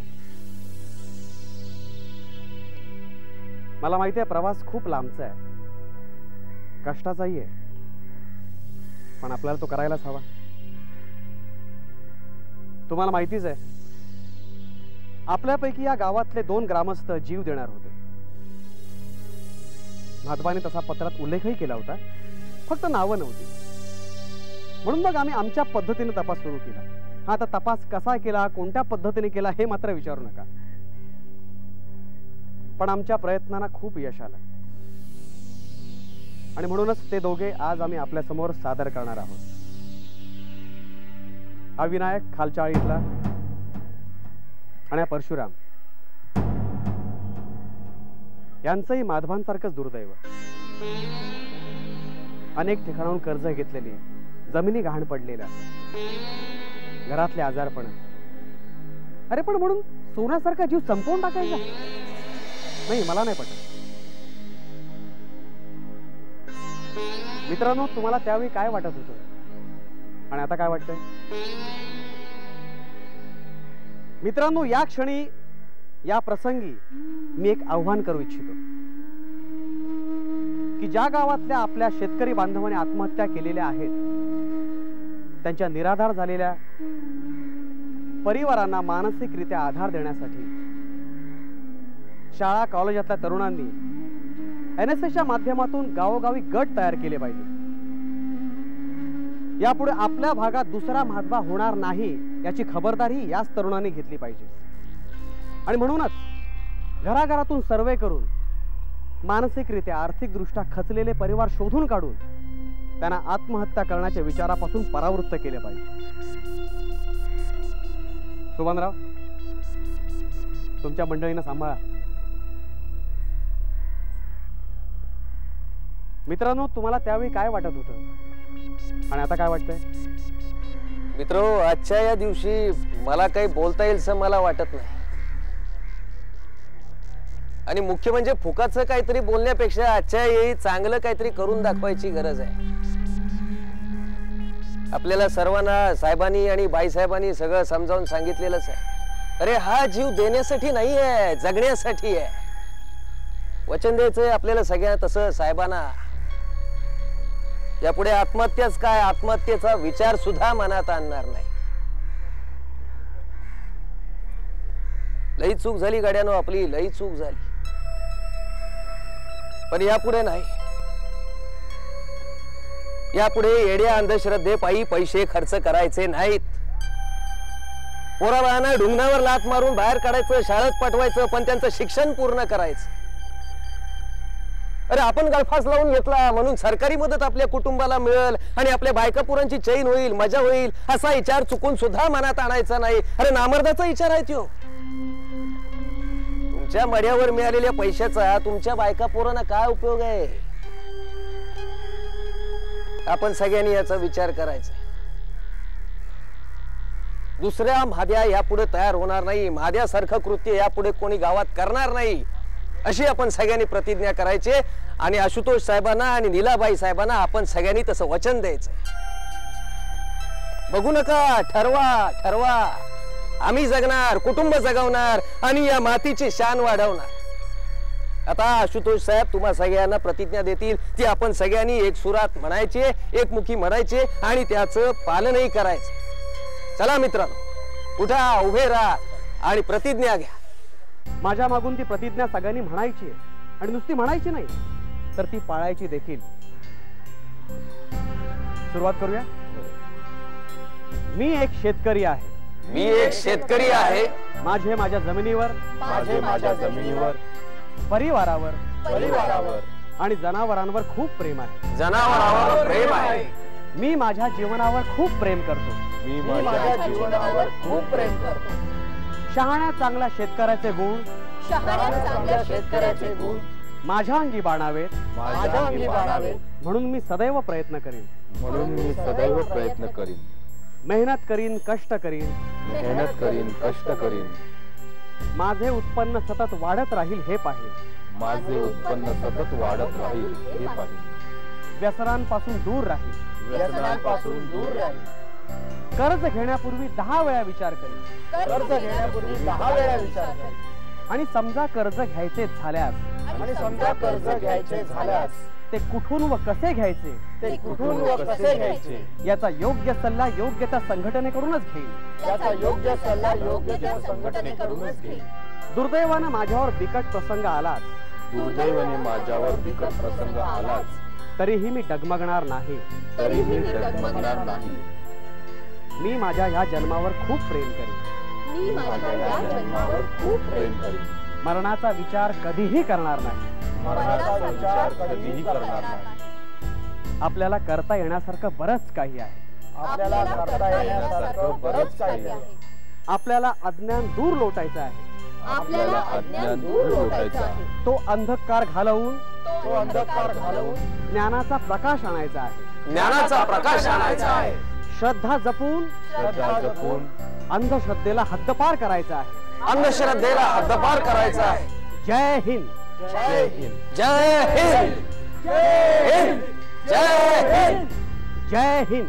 मला माहिती आहे प्रवास खूप लांबचा आहे, कष्टाचाही आहे, पण आपल्याला तो करायलाच हवा. तुम्हाला माहितीच आहे आपल्यापैकी या गावातले 2 ग्रामस्थ जीव देणार होते. महात्माने तसा पत्रात उल्लेखही केला होता, फक्त नावं नव्हती. म्हणून मग आम्ही आमच्या पद्धतीने तपास सुरू केला. हा, आता तपास कसा केला, कोणत्या पद्धतीने केला हे मात्र विचारू नका. पण आमच्या प्रयत्नांना खूप यश आलं आणि म्हणूनच ते दोघे आज आम्ही आपल्या समोर सादर करणार आहोत. हा विनायक खालच्या आळीतला आणि हा परशुराम यांचंही माधवांसारखंच दुर्दैव. अनेक ठिकाणाहून कर्ज घेतलेली, जमिनी गहाण पडलेल्या, घरातले आजारपण. अरे पण म्हणून सोन्यासारखा जीव संपवून टाकायचा नाही, मला नाही पटत. मित्रांनो, तुम्हाला त्यावेळी काय वाटत होतं आणि आता काय वाटतंय? मित्रांनो, या क्षणी, या प्रसंगी मी एक आव्हान करू इच्छितो की ज्या गावातल्या आपल्या शेतकरी बांधवांनी आत्महत्या केलेल्या आहेत, त्यांच्या निराधार झालेल्या परिवारांना मानसिकरित्या आधार देण्यासाठी शाळा कॉलेजातल्या तरुणांनी NSSच्या माध्यमातून गावोगावी गट तयार केले पाहिजे. यापुढे आपल्या भागात दुसरा महात्मा होणार नाही याची खबरदारी याच तरुणांनी घेतली पाहिजे. आणि म्हणूनच घराघरातून सर्वे करून मानसिकरित्या आर्थिकदृष्ट्या खचलेले परिवार शोधून काढून त्यांना आत्महत्या करण्याच्या विचारापासून परावृत्त केले पाहिजे. सुभानराव, तुमच्या मंडळींना सांभाळा. मित्रांनो, तुम्हाला त्यावेळी काय वाटत होतं आणि आता काय वाटतंय? मित्रो, आजच्या या दिवशी मला काही बोलता येईल असं मला वाटत नाही. आणि मुख्य म्हणजे फुकाचं काहीतरी बोलण्यापेक्षा आजच्या येळी चांगलं काहीतरी करून दाखवायची गरज आहे. आपल्याला सर्वांना साहेबांनी आणि बाईसाहेबांनी सगळं समजावून सांगितलेलंच आहे. अरे हा जीव देण्यासाठी नाही आहे, जगण्यासाठी आहे. वचन द्यायचंय आपल्याला सगळ्यांना तसं साहेबांना. यापुढे आत्महत्याच काय, आत्महत्येचा विचार सुद्धा मनात आणणार नाही. लई चूक झाली गाड्यानो, आपली लई चूक झाली. पण यापुढे नाही. यापुढे येड्या अंधश्रद्धेपायी पैसे खर्च करायचे नाहीत. पोराबाळांना ढुंगणावर लाथ मारून बाहेर काढायचं, शाळेत पाठवायचं, पण त्यांचं शिक्षण पूर्ण करायचं. अरे आपण गळफास लावून घेतला म्हणून सरकारी मदत आपल्या कुटुंबाला मिळेल आणि आपल्या बायका पुरांची चैन होईल, मजा होईल, असा विचार चुकून सुद्धा मनात आणायचा नाही. अरे नामर्दाचा विचार आहे तो. तुमच्या मड्यावर मिळालेल्या पैशाचा तुमच्या बायका पोरांना काय उपयोग आहे? आपण सगळ्यांनी याचा विचार करायचा. दुसऱ्या म्हाद्या यापुढे तयार होणार नाही, म्हाद्यासारखं कृत्य यापुढे कोणी गावात करणार नाही, अशी आपण सगळ्यांनी प्रतिज्ञा करायची. आणि आशुतोष साहेबांना आणि नीलाबाई साहेबांना आपण सगळ्यांनी तसं वचन द्यायचं. बघू नका, ठरवा ठरवा. आम्ही जगणार, कुटुंब जगवणार आणि या मातीची शान वाढवणार. आता आशुतोष साहेब तुम्हा सगळ्यांना प्रतिज्ञा देतील, ती आपण सगळ्यांनी एक सुरात म्हणायची, एकमुखी म्हणायची आणि त्याचं पालनही करायचं. चला मित्रांनो, उठा, उभे राहा आणि प्रतिज्ञा घ्या. माझ्या मागून ती प्रतिज्ञा सगळ्यांनी म्हणायची आणि नुसती म्हणायची नाही तर ती पाळायची देखील. सुरुवात करूया. मी एक शेतकरी आहे. मी एक शेतकरी आहे. माझे माझ्या जमिनीवर, माझे माझ्या जमिनीवर, परिवारावर आणि जनावरांवर खूप प्रेम आहे. जनावरांवर प्रेम आहे. मी माझ्या जीवनावर खूप प्रेम करतो. मी माझ्या जीवनावर खूप प्रेम करतो. शहाण्या चांगल्या शेतकऱ्याचे गुण, चांगल्या शेतकऱ्याचे गुण माझ्या अंगी बाणावेत, माझ्या अंगी बाणावेत, म्हणून मी सदैव प्रयत्न करीन. म्हणून मी सदैव प्रयत्न करीन. मेहनत करीन, कष्ट करीन, मेहनत करीन, कष्ट करीन. माझे उत्पन्न सतत वाढत राहील हे पाहीन. माझे उत्पन्न सतत वाढत राहील हे पाहीन. व्यसनांपासून दूर राहील. व्यसनांपासून दूर राहील. कर्ज घेण्यापूर्वी 10 वेळा विचार करीन. कर्ज घेण्यापूर्वी 10 वेळा विचार करीन. आणि समजा कर्ज घ्यायचे झाल्यास, आणि समजा कर्ज घ्यायचे झाल्यास ते कुठून व कसे घ्यायचे, ते कुठून व कसे घ्यायचे याचा योग्य सल्ला योग्य त्या संघटनेकडूनच घेईन. याचा योग्य सल्ला योग्य त्या संघटनेकडूनच घेईन. दुर्दैवाने माझ्यावर बिकट प्रसंग आलाच, दुर्दैवाने माझ्यावर बिकट प्रसंग आलाच, तरीही मी डगमगणार नाही. तरीही मी डगमगणार नाही. मी माझ्या ह्या जन्मावर खूप प्रेम करीन. मी माझ्या या जन्मावर खूप प्रेम करीन. मरणाचा विचार कधीही करणार नाही. आपल्याला करता येण्यासारखं बरंच काही आहे. आपल्याला अज्ञान दूर लोटायचं आहे. तो अंधकार घालवून ज्ञानाचा प्रकाश आणायचा आहे. श्रद्धा जपून अंधश्रद्धेला हद्दपार करायचा आहे. जय हिंद. जय हिंद. जय हिंद. जय हिंद. जय हिंद.